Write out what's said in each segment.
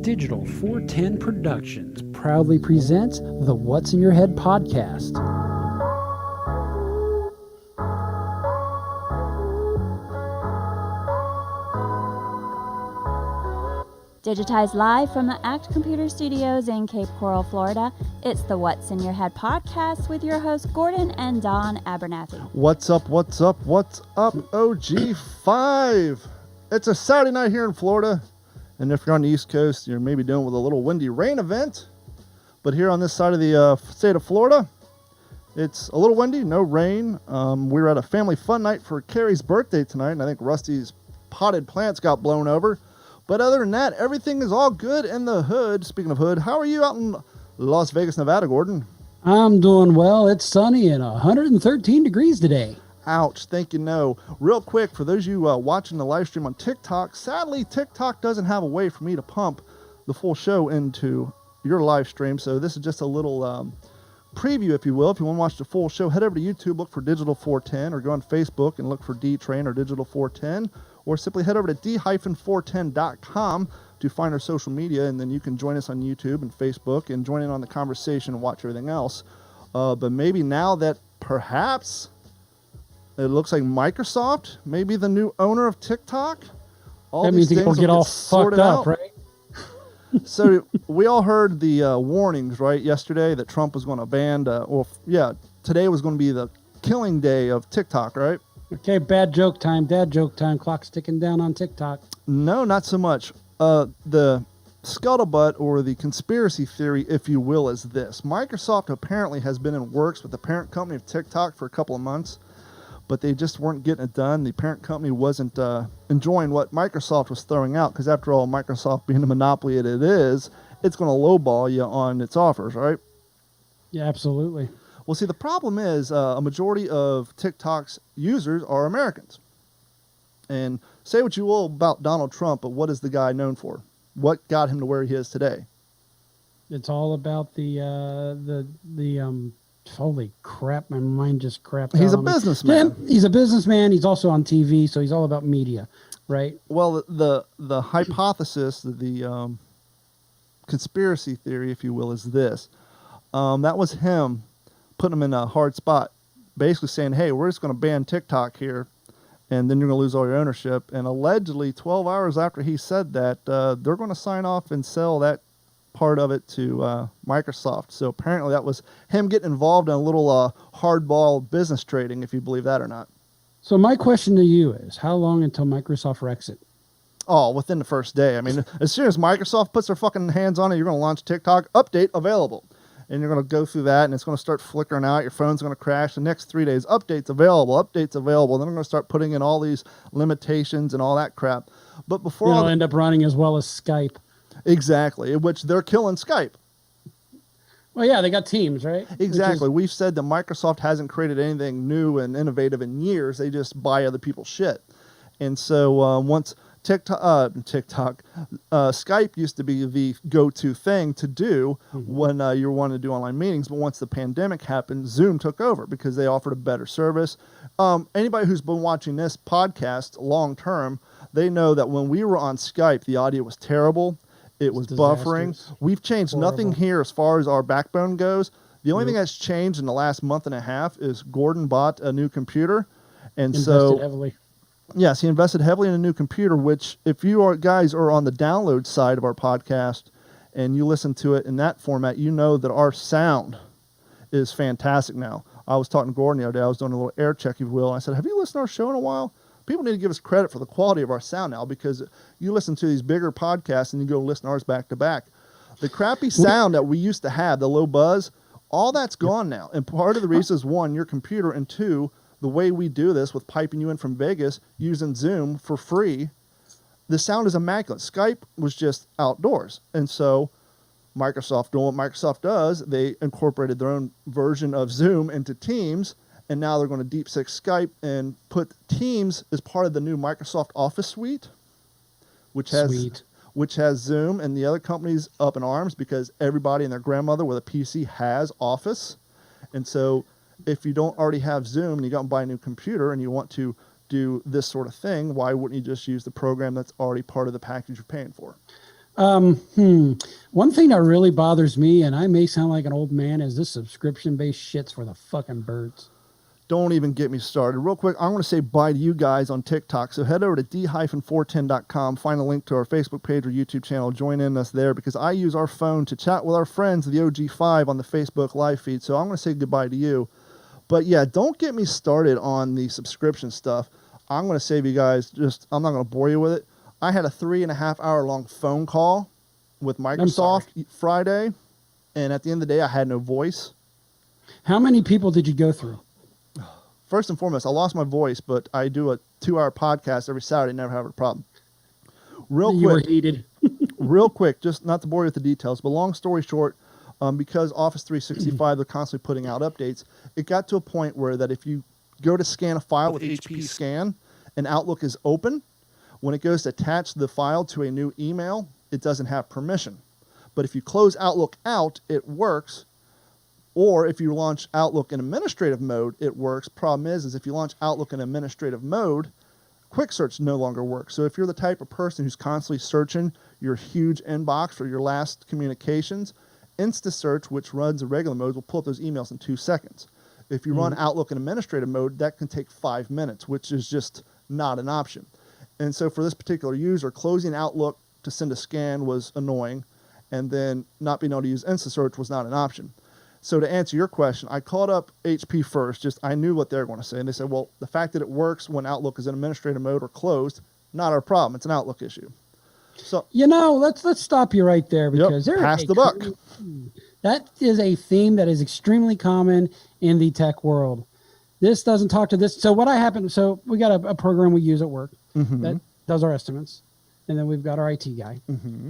Digital 410 Productions proudly presents the What's in Your Head podcast. Digitized live from the ACT Computer Studios in Cape Coral, Florida, it's the What's in Your Head podcast with your hosts Gordon and Don Abernathy. What's up, OG5? It's a Saturday night here in Florida, and if you're on the East Coast, you're maybe dealing with a little windy rain event. But here on this side of the state of Florida, it's a little windy, no rain. We were at a family fun night for Carrie's birthday tonight, and I think Rusty's potted plants got blown over. But other than that, everything is all good in the hood. Speaking of hood, how are you out in Las Vegas, Nevada, Gordon? I'm doing well. It's sunny and 113 degrees today. Ouch, thank you, no. Real quick, for those of you watching the live stream on TikTok, sadly, TikTok doesn't have a way for me to pump the full show into your live stream, so this is just a little preview, if you will. If you want to watch the full show, head over to YouTube, look for Digital 410, or go on Facebook and look for D-Train or Digital 410, or simply head over to d-410.com to find our social media, and then you can join us on YouTube and Facebook and join in on the conversation and watch everything else. But maybe now that perhaps it looks like Microsoft may be the new owner of TikTok, That means people get all fucked up, right? So we all heard the warnings, right, yesterday that Trump was going to ban, today was going to be the killing day of TikTok, right? Okay, bad joke time, dad joke time. Clock's ticking down on TikTok. No, not so much. The scuttlebutt or the conspiracy theory, if you will, is this. Microsoft apparently has been in works with the parent company of TikTok for a couple of months, but they just weren't getting it done. The parent company wasn't enjoying what Microsoft was throwing out, because after all, Microsoft being the monopoly it is, it's going to lowball you on its offers, right? Yeah, absolutely. Well, see, the problem is a majority of TikTok's users are Americans. And say what you will about Donald Trump, but what is the guy known for? What got him to where he is today? It's all about the holy crap, my mind just crapped out. He's a on me. businessman. Yeah, he's a businessman. He's also on TV, so he's all about media, right? Well, the hypothesis, the conspiracy theory, if you will, is this. That was him putting him in a hard spot, basically saying, hey, we're just going to ban TikTok here, and then you're going to lose all your ownership. And allegedly, 12 hours after he said that, they're going to sign off and sell that part of it to Microsoft. So apparently that was him getting involved in a little hardball business trading, if you believe that or not. So my question to you is, how long until Microsoft wrecks it? Oh, within the first day. I mean, as soon as Microsoft puts their fucking hands on it, you're going to launch TikTok, update available. And you're going to go through that, and it's going to start flickering out. Your phone's going to crash. The next 3 days, updates available. Then they're going to start putting in all these limitations and all that crap. But before It'll end up running as well as Skype. Exactly, in which they're killing Skype. Well, yeah, they got Teams, right? Exactly. We've said that Microsoft hasn't created anything new and innovative in years. They just buy other people's shit. And so once Skype used to be the go-to thing to do when you were wanting to do online meetings, but once the pandemic happened, Zoom took over because they offered a better service. Anybody who's been watching this podcast long-term, they know that when we were on Skype, the audio was terrible. It was buffering. We've changed nothing here as far as our backbone goes. The only thing that's changed in the last month and a half is Gordon bought a new computer. And invested heavily. Yes, he invested heavily in a new computer, which if you guys are on the download side of our podcast and you listen to it in that format, you know that our sound is fantastic now. I was talking to Gordon the other day. I was doing a little air check, if you will. I said, have you listened to our show in a while? People need to give us credit for the quality of our sound now, because you listen to these bigger podcasts and you go listen to ours back to back. The crappy sound that we used to have, the low buzz, all that's gone now. And part of the reason is, one, your computer, and two, the way we do this with piping you in from Vegas using Zoom for free, the sound is immaculate. Skype was just outdoors. And so Microsoft, doing what Microsoft does, they incorporated their own version of Zoom into Teams, and now they're going to deep six Skype and put Teams as part of the new Microsoft Office suite, which has Zoom, and the other companies up in arms because everybody and their grandmother with a PC has Office. And so if you don't already have Zoom and you go and buy a new computer and you want to do this sort of thing, why wouldn't you just use the program that's already part of the package you're paying for? One thing that really bothers me, and I may sound like an old man, is this subscription-based shit's for the fucking birds. Don't even get me started. Real quick, I want to say bye to you guys on TikTok. So head over to d-410.com, find a link to our Facebook page or YouTube channel, join in us there, because I use our phone to chat with our friends, the OG5, on the Facebook live feed. So I'm going to say goodbye to you. But yeah, don't get me started on the subscription stuff. I'm going to save you guys, I'm not going to bore you with it. I had a 3.5 hour long phone call with Microsoft Friday, and at the end of the day, I had no voice. How many people did you go through? First and foremost, I lost my voice, but I do a 2-hour podcast every Saturday, never have a problem. You were heated. Real quick, just not to bore you with the details, but long story short, because Office 365, they're constantly putting out updates, it got to a point where that if you go to scan a file with HP Scan and Outlook is open, when it goes to attach the file to a new email, it doesn't have permission. But if you close Outlook out, it works. Or if you launch Outlook in administrative mode, it works. Problem is if you launch Outlook in administrative mode, Quick Search no longer works. So if you're the type of person who's constantly searching your huge inbox for your last communications, InstaSearch, which runs in regular mode, will pull up those emails in 2 seconds. If you run Outlook in administrative mode, that can take 5 minutes, which is just not an option. And so for this particular user, closing Outlook to send a scan was annoying, and then not being able to use InstaSearch was not an option. So to answer your question, I called up HP first. I knew what they were going to say. And they said, well, the fact that it works when Outlook is in administrative mode or closed, not our problem. It's an Outlook issue. So let's stop you right there, because pass the buck. That is a theme that is extremely common in the tech world. This doesn't talk to this. So what happened? So we got a program we use at work that does our estimates. And then we've got our IT guy.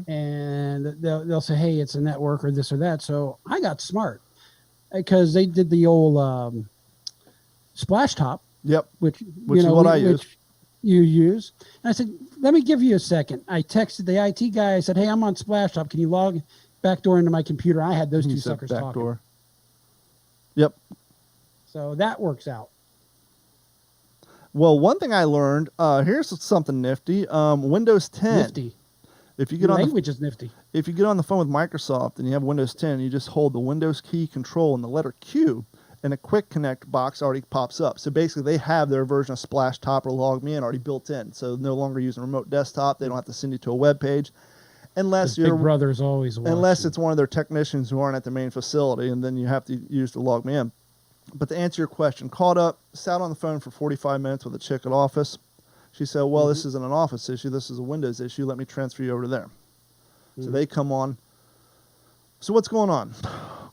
And they'll say, hey, it's a network or this or that. So I got smart, because they did the old splash top. Yep. Which is what I use. You use. And I said, let me give you a second. I texted the IT guy. I said, hey, I'm on splash top. Can you log backdoor into my computer? I had those two suckers talking. Yep. So that works out. Well, one thing I learned, here's something nifty. Windows 10. Nifty. If you get language is nifty. If you get on the phone with Microsoft and you have Windows 10, you just hold the Windows key, Control, and the letter Q, and a Quick Connect box already pops up. So basically, they have their version of Splash Top or Log Me In already built in. So no longer using remote desktop. They don't have to send you to a web page, unless Big Brother's always watching. Unless it's one of their technicians who aren't at the main facility, and then you have to use the Log Me In. But to answer your question, called up, sat on the phone for 45 minutes with a chick at Office. She said, well, this isn't an Office issue. This is a Windows issue. Let me transfer you over to there. So they come on. So what's going on?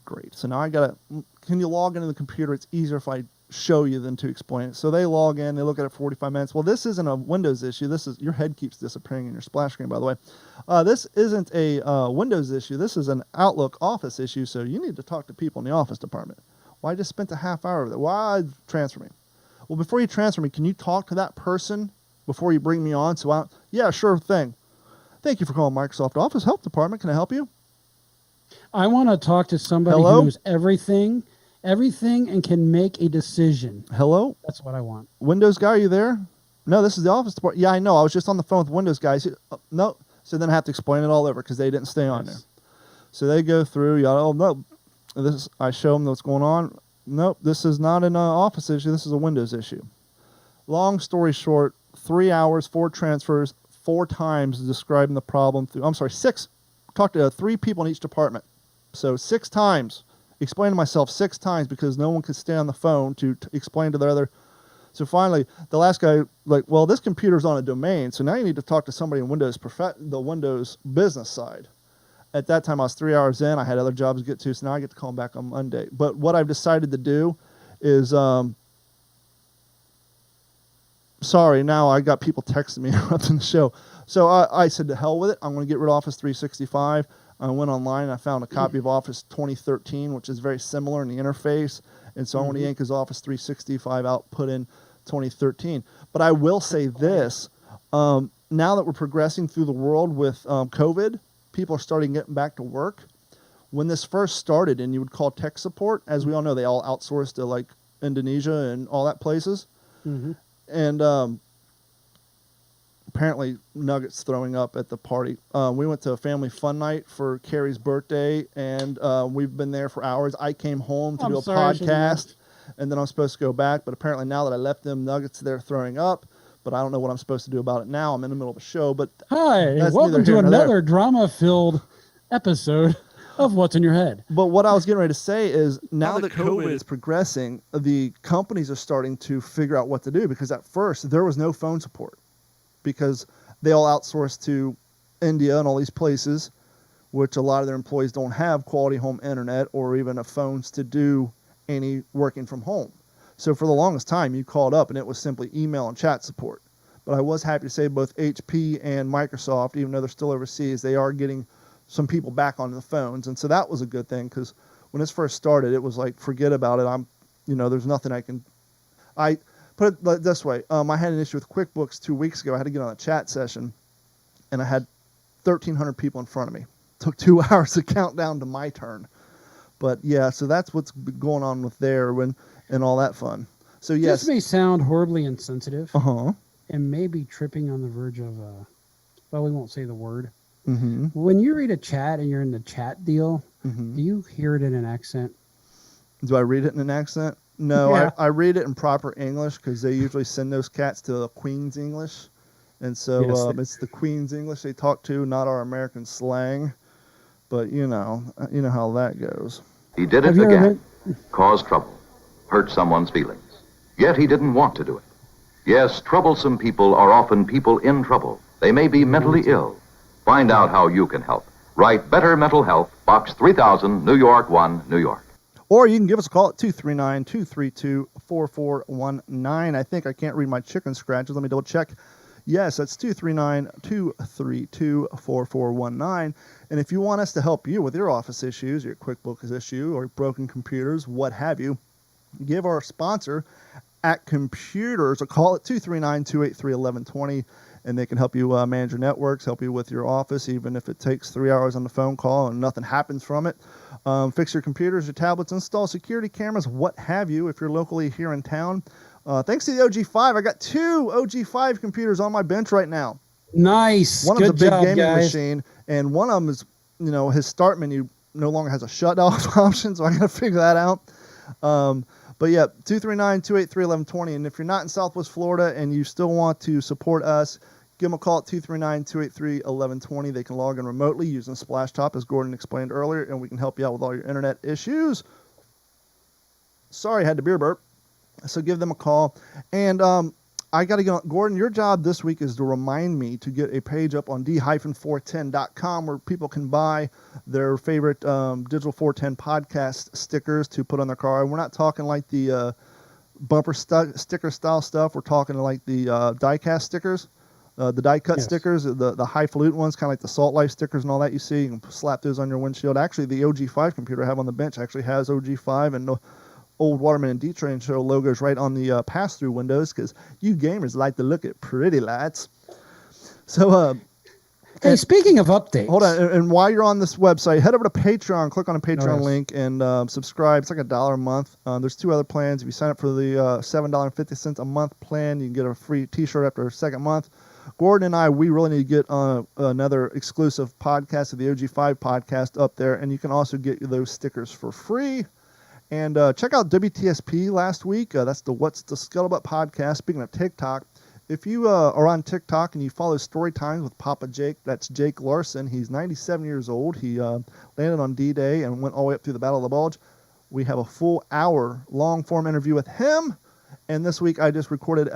Great. So now can you log into the computer? It's easier if I show you than to explain it. So they log in, they look at it 45 minutes. Well, this isn't a Windows issue. Your head keeps disappearing in your splash screen, by the way. This isn't a Windows issue. This is an Outlook Office issue. So you need to talk to people in the Office department. Well, I just spent a half hour with it. Why transfer me? Well, before you transfer me, can you talk to that person before you bring me on? Yeah, sure thing. Thank you for calling Microsoft Office Help Department. Can I help you? I want to talk to somebody who knows everything, and can make a decision. Hello? That's what I want. Windows guy, are you there? No, this is the Office department. Yeah, I know. I was just on the phone with Windows guys. No. So then I have to explain it all over because they didn't stay on there. So they go through. No. I show them what's going on. Nope, this is not an Office issue. This is a Windows issue. Long story short, 3 hours, 4 transfers, 4 times describing the problem. 6. Talked to 3 people in each department. So 6 times. Explained to myself 6 times because no one could stay on the phone to explain to the other. So finally, the last guy, well, this computer's on a domain, so now you need to talk to somebody in the Windows business side. At that time, I was 3 hours in. I had other jobs to get to, so now I get to call them back on Monday. But what I've decided to do is, sorry, now I got people texting me interrupting the show. So I said, to hell with it. I'm going to get rid of Office 365. I went online and I found a copy of Office 2013, which is very similar in the interface. And so I'm going to yank his Office 365 out, put in 2013. But I will say this. Now that we're progressing through the world with COVID, people are starting getting back to work. When this first started and you would call tech support, as we all know, they all outsourced to Indonesia and all that places. And apparently Nuggets throwing up at the party. We went to a family fun night for Carrie's birthday, and we've been there for hours. I came home to I'm do a sorry, I shouldn't have. podcast, and then I'm supposed to go back. But apparently now that I left them, Nuggets there throwing up. But I don't know what I'm supposed to do about it now. I'm in the middle of a show, but Hi, that's welcome neither to here nor there. another drama-filled episode of What's in Your Head. But what I was getting ready to say is now that COVID is progressing, the companies are starting to figure out what to do, because at first there was no phone support because they all outsourced to India and all these places, which a lot of their employees don't have quality home internet or even phones to do any working from home. So for the longest time, you called up and it was simply email and chat support. But I was happy to say both HP and Microsoft, even though they're still overseas, they are getting some people back on the phones. And so that was a good thing, because when this first started, it was like, forget about it. There's nothing I put it like this way. I had an issue with QuickBooks 2 weeks ago. I had to get on a chat session and I had 1,300 people in front of me. It took 2 hours to count down to my turn. But yeah, so that's what's going on with there and all that fun. So yes. This may sound horribly insensitive Uh-huh. and maybe tripping on the verge of, well, we won't say the word. Mm-hmm. When you read a chat and you're in the chat deal, Mm-hmm. do you hear it in an accent? Do I read it in an accent? No, Yeah. I read it in proper English, because they usually send those cats to the Queen's English. And so Yes. it's the Queen's English they talk to, not our American slang. But you know how that goes. He did Have it you ever again. Caused trouble. Hurt someone's feelings. Yet he didn't want to do it. Yes, troublesome people are often people in trouble. They may be mentally ill. Find out how you can help. Write Better Mental Health, Box 3000, New York 1, New York. Or you can give us a call at 239-232-4419. I think I can't read my chicken scratches. Let me double check. Yes, that's 239-232-4419. And if you want us to help you with your office issues, your QuickBooks issue, or broken computers, what have you, give our sponsor at Computers a call at 239-283-1120, and they can help you manage your networks, help you with your office, even if it takes 3 hours on the phone call and nothing happens from it. Fix your computers, your tablets, install security cameras, what have you, if you're locally here in town. Thanks to the OG5, I got 2 OG5 computers on my bench right now. Nice. One of Good them's a big job, gaming guys. machine, and one of them is, his start menu no longer has a shut-off option, so I got to figure that out. But yeah, 239-283-1120, and if you're not in Southwest Florida and you still want to support us, give them a call at 239-283-1120. They can log in remotely using Splashtop, as Gordon explained earlier, and we can help you out with all your internet issues. Sorry, I had the beer burp. So give them a call. And I got to get on. Gordon, your job this week is to remind me to get a page up on d-410.com where people can buy their favorite Digital 410 podcast stickers to put on their car. And we're not talking like the bumper sticker style stuff. We're talking like the die-cast stickers, the die-cut Yes. stickers, the highfalutin ones, kind of like the Salt Life stickers and all that you see. You can slap those on your windshield. Actually, the OG5 computer I have on the bench actually has OG5 and the old Waterman and D-Train show logos right on the pass-through windows, because you gamers like to look at pretty lights. So, Hey, speaking of updates. hold on. And while you're on this website, head over to Patreon, click on a Patreon yes. link, and subscribe. It's like $1 a month. There's 2 other plans. If you sign up for the $7.50 a month plan, you can get a free t-shirt after a second month. Gordon and I, we really need to get another exclusive podcast of the OG5 podcast up there, and you can also get those stickers for free. And check out WTSP last week. That's the What's the Scuttlebutt podcast. Speaking of TikTok, if you are on TikTok and you follow Story Times with Papa Jake, that's Jake Larson. He's 97 years old. He landed on D-Day and went all the way up through the Battle of the Bulge. We have a full hour long-form interview with him. And this week I just recorded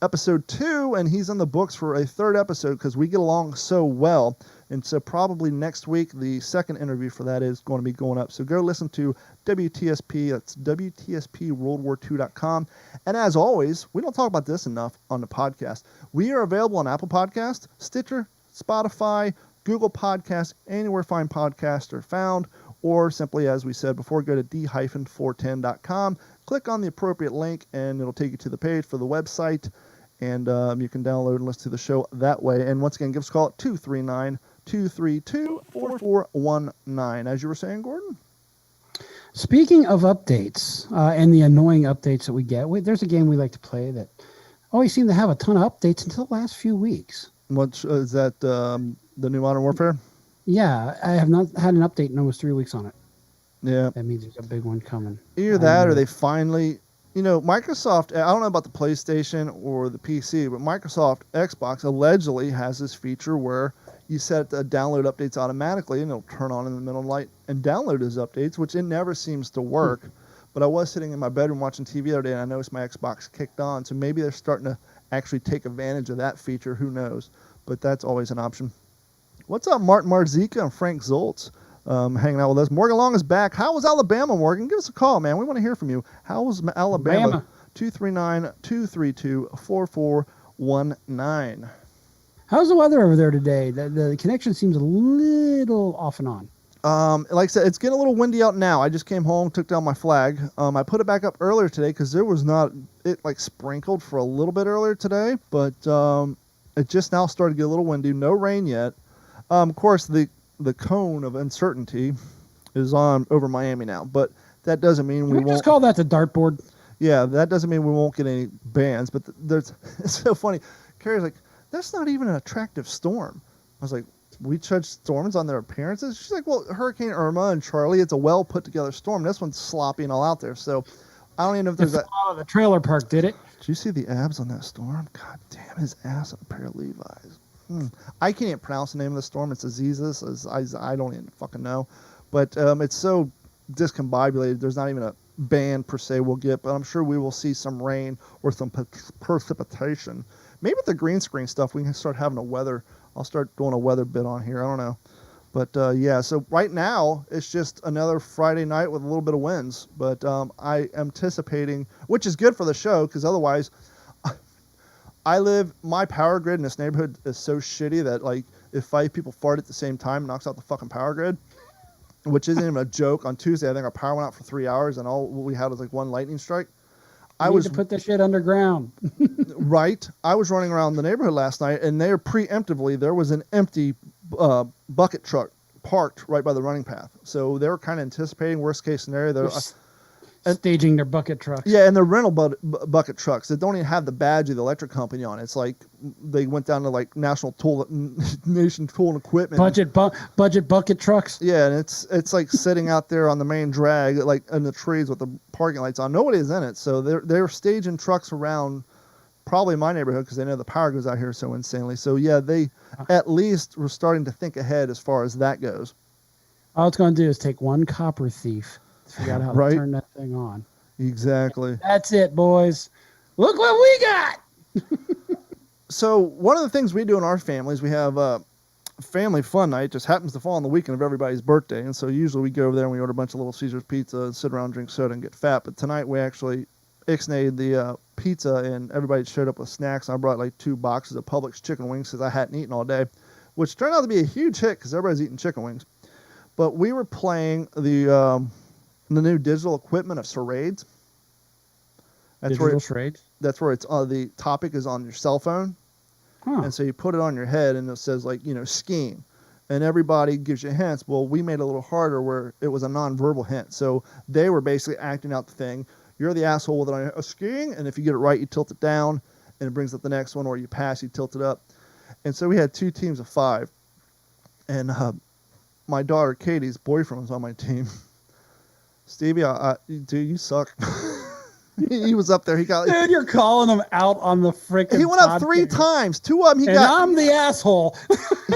episode 2, and he's in the books for a 3rd episode because we get along so well. And so probably next week, the second interview for that is going to be going up. So go listen to WTSP. That's WTSPWorldWar2.com. And as always, we don't talk about this enough on the podcast. We are available on Apple Podcasts, Stitcher, Spotify, Google Podcasts, anywhere fine podcasts are found. Or simply, as we said before, go to d-410.com, click on the appropriate link, and it'll take you to the page for the website. And you can download and listen to the show that way. And once again, give us a call at 239-232-4419. As you were saying, Gordon? Speaking of updates and the annoying updates that we get, there's a game we like to play that always seem to have a ton of updates until the last few weeks. What is that? The new Modern Warfare? Yeah, I have not had an update in almost 3 weeks on it. Yeah. That means there's a big one coming. Either I that, or know. they finally, Microsoft. I don't know about the PlayStation or the PC, but Microsoft Xbox allegedly has this feature where you set the download updates automatically, and it'll turn on in the middle of the night and download those updates, which it never seems to work. But I was sitting in my bedroom watching TV the other day, and I noticed my Xbox kicked on. So maybe they're starting to actually take advantage of that feature. Who knows? But that's always an option. What's up, Martin Marzika and Frank Zoltz? Hanging out with us. Morgan Long is back. How was Alabama, Morgan? Give us a call, man. We want to hear from you. How was Alabama? 239-232-4419. How's the weather over there today? The connection seems a little off and on. Like I said, it's getting a little windy out now. I just came home, took down my flag. I put it back up earlier today because there was not, it like sprinkled for a little bit earlier today, but it just now started to get a little windy. No rain yet. Of course, the cone of uncertainty is on over Miami now, but that doesn't mean we Can we won't. just call that the dartboard? Yeah, that doesn't mean we won't get any bans, but there's it's so funny. Carrie's like, that's not even an attractive storm. I was like, we judge storms on their appearances? She's like, well, Hurricane Irma and Charlie, it's a well put together storm. This one's sloppy and all out there. So I don't even know if there's The that. fall of the trailer park did it. Did you see the abs on that storm? God damn, his ass and a pair of Levi's. I can't even pronounce the name of the storm. It's Azizas. I don't even fucking know. But it's so discombobulated. There's not even a band per se we'll get, but I'm sure we will see some rain or some precipitation. Maybe with the green screen stuff, we can start having a weather. I'll start doing a weather bit on here. I don't know. But yeah, so right now it's just another Friday night with a little bit of winds. But I am anticipating, which is good for the show, because otherwise, my power grid in this neighborhood is so shitty that like if 5 people fart at the same time, it knocks out the fucking power grid, which isn't even a joke. On Tuesday, I think our power went out for 3 hours, and all we had was like one lightning strike. I Need was to put this shit underground. right. I was running around the neighborhood last night, and there preemptively there was an empty bucket truck parked right by the running path. So they were kind of anticipating worst case scenario. They're, Staging their bucket trucks. yeah, and they're rental bucket trucks that don't even have the badge of the electric company on it. It's like they went down to like Nation Tool and Equipment. Budget bucket trucks. Yeah, and it's like sitting out there on the main drag, like in the trees with the parking lights on. Nobody's in it, so they're staging trucks around, probably my neighborhood, because they know the power goes out here so insanely. So yeah, they at least were starting to think ahead as far as that goes. All it's going to do is take one copper thief to figure out how Right. to turn that thing on. Exactly. That's it, boys. Look what we got. So one of the things we do in our family is we have family fun night. Just happens to fall on the weekend of everybody's birthday, and so usually we go over there and we order a bunch of Little Caesars pizza and sit around, drink soda, and get fat. But tonight we actually ixnayed the pizza, and everybody showed up with snacks. I brought like 2 boxes of Publix chicken wings because I hadn't eaten all day, which turned out to be a huge hit because everybody's eating chicken wings. But we were playing the new digital equipment of charades. That's Digital where charades. that's where it's the topic is on your cell phone. Huh. And so you put it on your head and it says like, skiing. And everybody gives you hints. Well, we made it a little harder where it was a nonverbal hint. So they were basically acting out the thing. You're the asshole with it on your skiing. And if you get it right, you tilt it down and it brings up the next one, or you pass, you tilt it up. And so we had 2 teams of 5. And my daughter, Katie's boyfriend, was on my team. Stevie, dude, you suck. He was up there. He got. Dude, you're calling them out on the freaking. He went up 3 podcast. times. 2 of them he And got. I'm the asshole.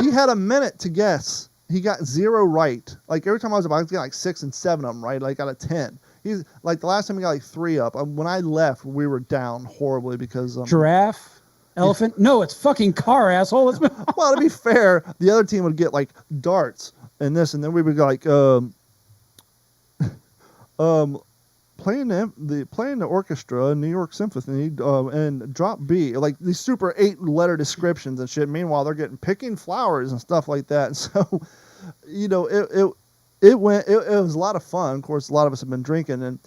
He had a minute to guess. He got 0 right. Like every time I was getting like 6 and 7 of them right. Like out of 10. He's like the last time he got like 3 up. When I left, we were down horribly because. Giraffe, elephant. No, it's fucking car, asshole. Let's move on. Well, to be fair, the other team would get like darts and this, and then we would go like playing the orchestra, New York Symphony, and drop B, like these super 8-letter descriptions and shit. Meanwhile, they're getting picking flowers and stuff like that. And so, it was a lot of fun. Of course, a lot of us have been drinking, and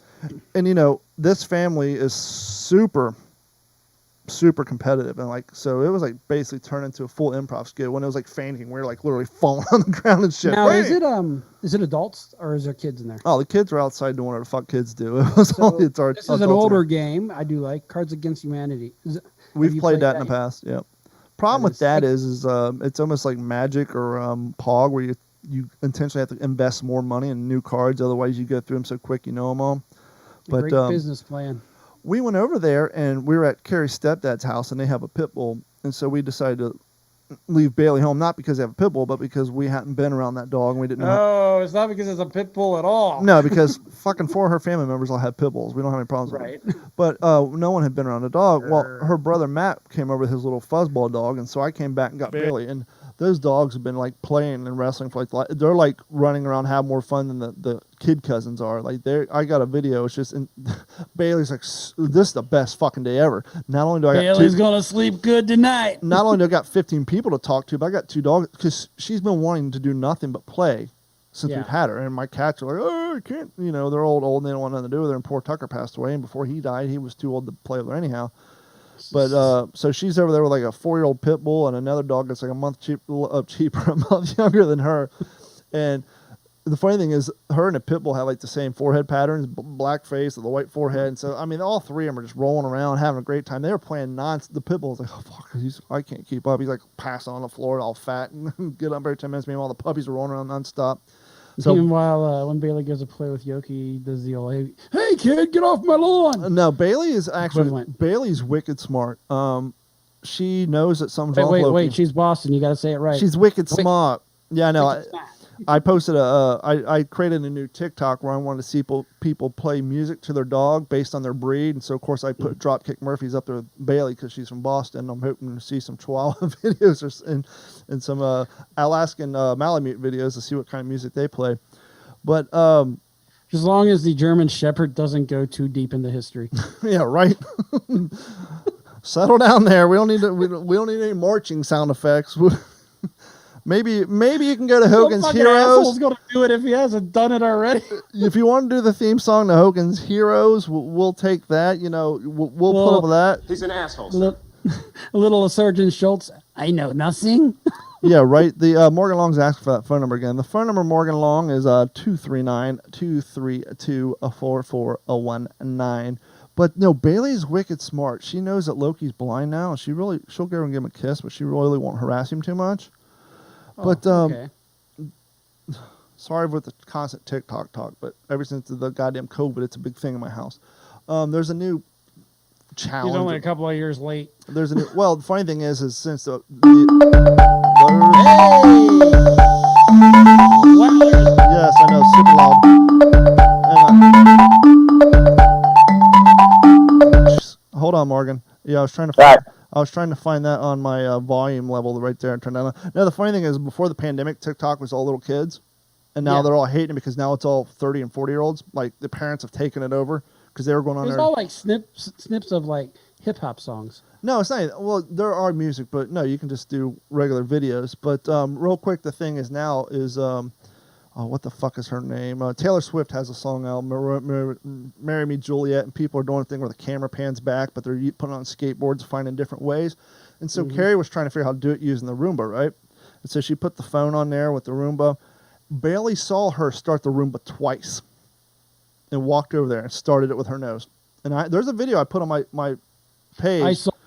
this family is super super competitive, and like so it was like basically turned into a full improv skit. When it was like fainting, we were like literally falling on the ground and shit. Now, Wait! is it adults or is there kids in there? Oh, the kids were outside doing whatever the fuck kids do. It was So, only it's our. this is an older game. I do like Cards Against Humanity. We've you played played that in that? the past. Yep. Problem with that is it's almost like Magic or Pog, where you intentionally have to invest more money in new cards. Otherwise, you go through them so quick you know them all. But Great business plan. we went over there and we were at Carrie's stepdad's house, and they have a pit bull, and so we decided to leave Bailey home, not because they have a pit bull, but because we hadn't been around that dog and we didn't know. Oh, it's not because it's a pit bull at all. No, because fucking 4 of her family members all have pit bulls. We don't have any problems with Right. them. But no one had been around a dog. Well, Sure. her brother Matt came over with his little fuzzball dog, and so I came back and got Bailey. And those dogs have been like playing and wrestling for like they're like running around, have more fun than the kid cousins are. Like I got a video. It's just Bailey's like, this is the best fucking day ever. Not only do I got Bailey's gonna sleep good tonight. not only do I got 15 people to talk to, but I got 2 dogs because she's been wanting to do nothing but play since Yeah. we've had her. And my cats are like, oh, I can't, they're old, and they don't want nothing to do with her. And poor Tucker passed away, and before he died, he was too old to play with her anyhow. But so she's over there with like a 4-year-old pit bull and another dog that's like a month cheaper, a month younger than her. And the funny thing is, her and the pit bull have like the same forehead patterns, black face with a white forehead. And so, I mean, all 3 of them are just rolling around, having a great time. They were playing the pit bull's like, oh, fuck, I can't keep up. He's like passing on the floor, all fat, and get up every 10 minutes. Meanwhile, the puppies are rolling around nonstop. So, meanwhile, when Bailey goes to play with Yoki, he does the old, hey kid, get off my lawn. no, Bailey is actually, Equivalent. Bailey's wicked smart. She knows that something's wrong with Loki. Wait, she's Boston. You got to say it right. She's wicked smart. Yeah, no, Wicked smart. I posted I created a new TikTok where I wanted to see people play music to their dog based on their breed, and so of course I put Dropkick Murphys up there with Bailey because she's from Boston. I'm hoping to see some Chihuahua videos and some Alaskan Malamute videos to see what kind of music they play. But As long as the German Shepherd doesn't go too deep into history. yeah, right. Settle down there. We don't need any marching sound effects. Maybe you can go to Hogan's Some fucking Heroes. asshole's gonna do it if he hasn't done it already. If you want to do the theme song to Hogan's Heroes, we'll take that. We'll put up with that. He's an asshole. A little Sergeant Schultz. I know nothing. Yeah, right. The Morgan Long's asked for that phone number again. The phone number Morgan Long is 239-232-4419. But no, Bailey's wicked smart. She knows that Loki's blind now, and she'll go and give him a kiss, but she really won't harass him too much. But okay. sorry with the constant TikTok talk, but ever since the goddamn COVID, it's a big thing in my house. There's a new challenge. He's only a couple of years late. There's a new. Well, the funny thing is since the yes, I know, super loud. Hold on, Morgan. Yeah, I was trying to find that on my volume level right there and turn that on. No, the funny thing is, before the pandemic, TikTok was all little kids, and now they're all hating it because now it's all 30 and 40-year-olds. Like the parents have taken it over because they were going on There's there. all like snips of like hip hop songs. No, it's not. Well, there are music, but no, you can just do regular videos. But real quick, the thing is now is what the fuck is her name? Taylor Swift has a song out, "Marry Me, Juliet," and people are doing a thing where the camera pans back, but they're putting on skateboards, finding different ways. And so Carrie was trying to figure out how to do it using the Roomba, right? And so she put the phone on there with the Roomba. Bailey saw her start the Roomba twice, and walked over there and started it with her nose. And there's a video I put on my page. I saw that.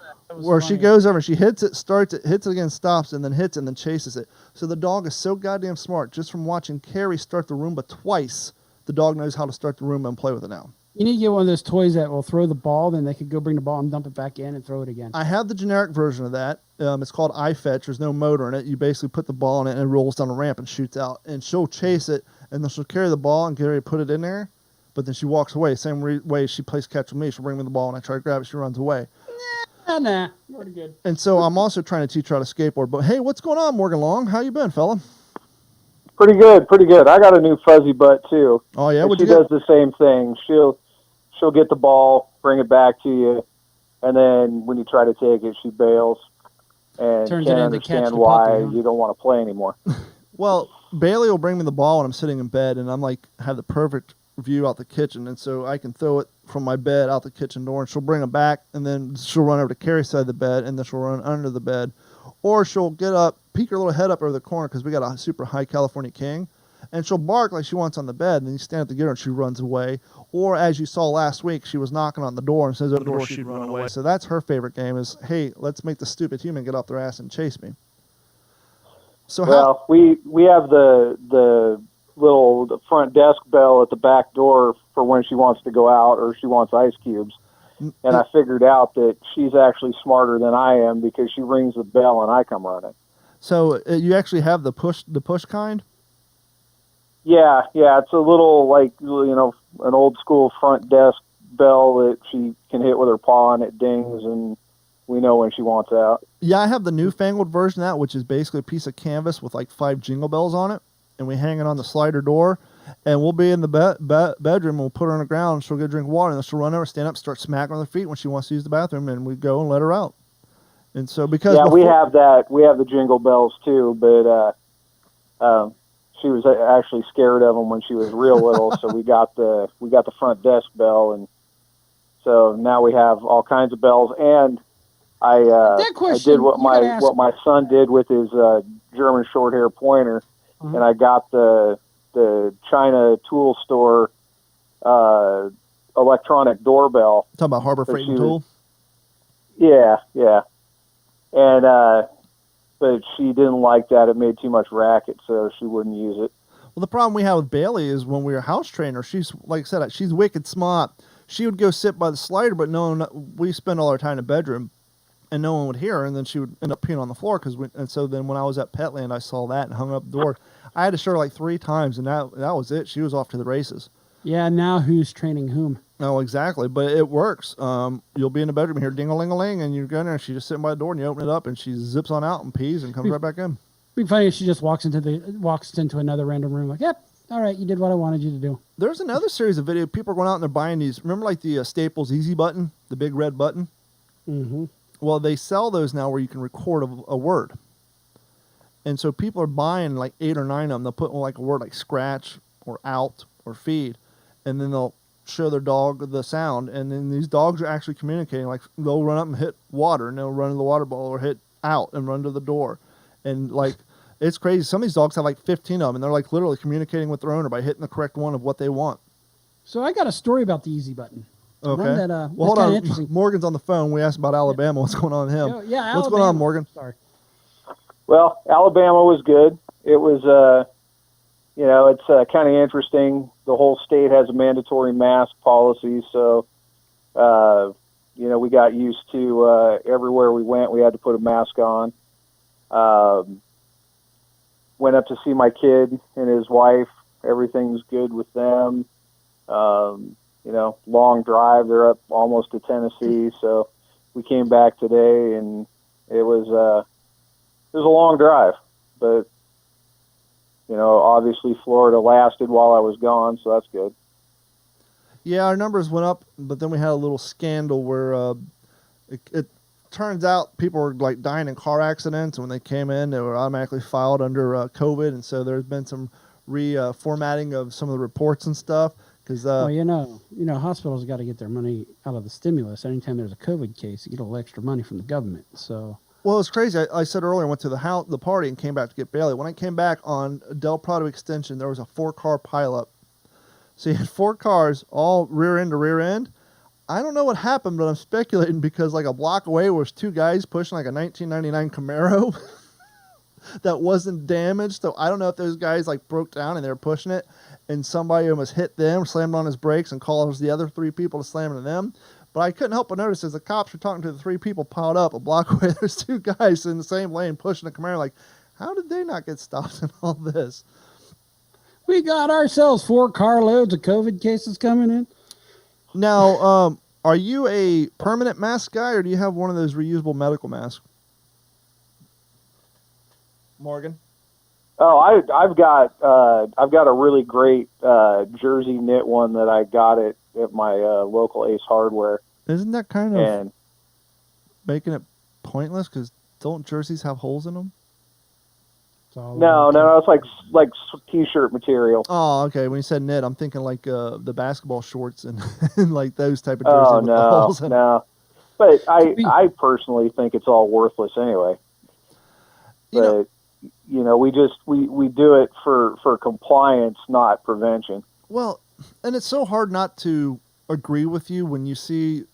Where she goes over, she hits it, starts it, hits it again, stops, and then hits it, and then chases it. So the dog is so goddamn smart. Just from watching Carrie start the Roomba twice, the dog knows how to start the Roomba and play with it now. You need to get one of those toys that will throw the ball, then they could go bring the ball and dump it back in and throw it again. I have the generic version of that. It's called iFetch. There's no motor in it. You basically put the ball in it, and it rolls down the ramp and shoots out. And she'll chase it, and then she'll carry the ball and get ready to put it in there. But then she walks away. Same way she plays catch with me. She'll bring me the ball, and I try to grab it. She runs away. Nah, pretty good. And so I'm also trying to teach her how to skateboard. But hey, what's going on, Morgan Long? How you been, fella? Pretty good, pretty good. I got a new fuzzy butt too. Oh yeah, And what she you get? does the same thing. She'll get the ball, bring it back to you, and then when you try to take it, she bails and Turns it can't into Catch understand the why Puppy, huh? you don't want to play anymore. Well, Bailey will bring me the ball when I'm sitting in bed, and I'm like, have the perfect view out the kitchen, and so I can throw it from my bed out the kitchen door, and she'll bring it back, and then she'll run over to Carrie's side of the bed, and then she'll run under the bed, or she'll get up, peek her little head up over the corner because we got a super high California King, and she'll bark like she wants on the bed, and then you stand up to get her, and she runs away. Or as you saw last week, she was knocking on the door, and says at the door she'd run away. So that's her favorite game is, hey, let's make the stupid human get off their ass and chase me. So Well, we have the little front desk bell at the back door for when she wants to go out or she wants ice cubes. And I figured out that she's actually smarter than I am because she rings the bell and I come running. So you actually have the push kind? Yeah, it's a little like, you know, an old school front desk bell that she can hit with her paw and it dings and we know when she wants out. Yeah, I have the newfangled version of that, which is basically a piece of canvas with like 5 jingle bells on it, and we hang it on the slider door, and we'll be in the bedroom, and we'll put her on the ground, and she'll get a drink of water, and then she'll run over, stand up, start smacking on her feet when she wants to use the bathroom, and we go and let her out. And so because we have that, we have the jingle bells too, but she was actually scared of them when she was real little, so we got the front desk bell, and so now we have all kinds of bells. And I did what my son did with his German short hair pointer, and I got the China tool store electronic doorbell. Talking about Harbor Freight and Tool. Yeah, and but she didn't like that. It made too much racket, so she wouldn't use it. Well, the problem we have with Bailey is when we were house trainer, she's, like I said, she's wicked smart. She would go sit by the slider, but we spend all our time in the bedroom, and no one would hear her, and then she would end up peeing on the floor. And so then when I was at Petland, I saw that and hung up the door. I had to show her like 3 times, and that was it. She was off to the races. Yeah, now who's training whom? No, exactly, but it works. You'll be in the bedroom here, ding-a-ling-a-ling, and you go in there, and she's just sitting by the door, and you open it up, and she zips on out and pees and comes right back in. It'd be funny if she just walks into another random room like, yep, all right, you did what I wanted you to do. There's another series of video. People are going out and they're buying these. Remember like the Staples Easy Button, the big red button? Mm-hmm. Well, they sell those now where you can record a word. And so people are buying like 8 or 9 of them. They'll put like a word like scratch or out or feed. And then they'll show their dog the sound. And then these dogs are actually communicating. Like they'll run up and hit water, and they'll run to the water bowl, or hit out and run to the door. And like, it's crazy. Some of these dogs have like 15 of them, and they're like literally communicating with their owner by hitting the correct one of what they want. So I got a story about the easy button. Okay. One that, well, hold on. interesting. Morgan's on the phone. We asked about Alabama. What's going on with him? Yeah, What's going on, Morgan? Sorry. Well, Alabama was good. It was, it's kind of interesting. The whole state has a mandatory mask policy, so, we got used to everywhere we went, we had to put a mask on. Went up to see my kid and his wife. Everything's good with them. Long drive. They're up almost to Tennessee, so we came back today, and it was a long drive, but obviously Florida lasted while I was gone, so that's good. Yeah, our numbers went up, but then we had a little scandal where it turns out people were like dying in car accidents, and when they came in, they were automatically filed under COVID, and so there's been some reformatting of some of the reports and stuff. Because hospitals got to get their money out of the stimulus. Anytime there's a COVID case, you get a little extra money from the government. So. Well, it's crazy. I said earlier, I went to the party and came back to get Bailey. When I came back on Del Prado Extension, there was a 4-car pileup. So you had 4 cars, all rear end to rear end. I don't know what happened, but I'm speculating because like a block away was 2 guys pushing like a 1999 Camaro that wasn't damaged. So I don't know if those guys like broke down and they were pushing it, and somebody almost hit them, slammed on his brakes, and caused the other 3 people to slam into them. But I couldn't help but notice as the cops were talking to the 3 people piled up a block away, there's 2 guys in the same lane pushing a Camaro. Like, how did they not get stopped in all this? We got ourselves 4 carloads of COVID cases coming in. Now, are you a permanent mask guy, or do you have one of those reusable medical masks? Morgan? Oh, I've got a really great jersey knit one that I got at my local Ace Hardware. Isn't that kind of making it pointless? Because don't jerseys have holes in them? It's all No, about no, it's like t-shirt material. Oh, okay. When you said knit, I'm thinking like the basketball shorts and, and like those type of jerseys Oh with the no, holes in 'em. no. But We- I personally think it's all worthless anyway. You know- But we do it for compliance, not prevention. Well, and it's so hard not to agree with you when you see,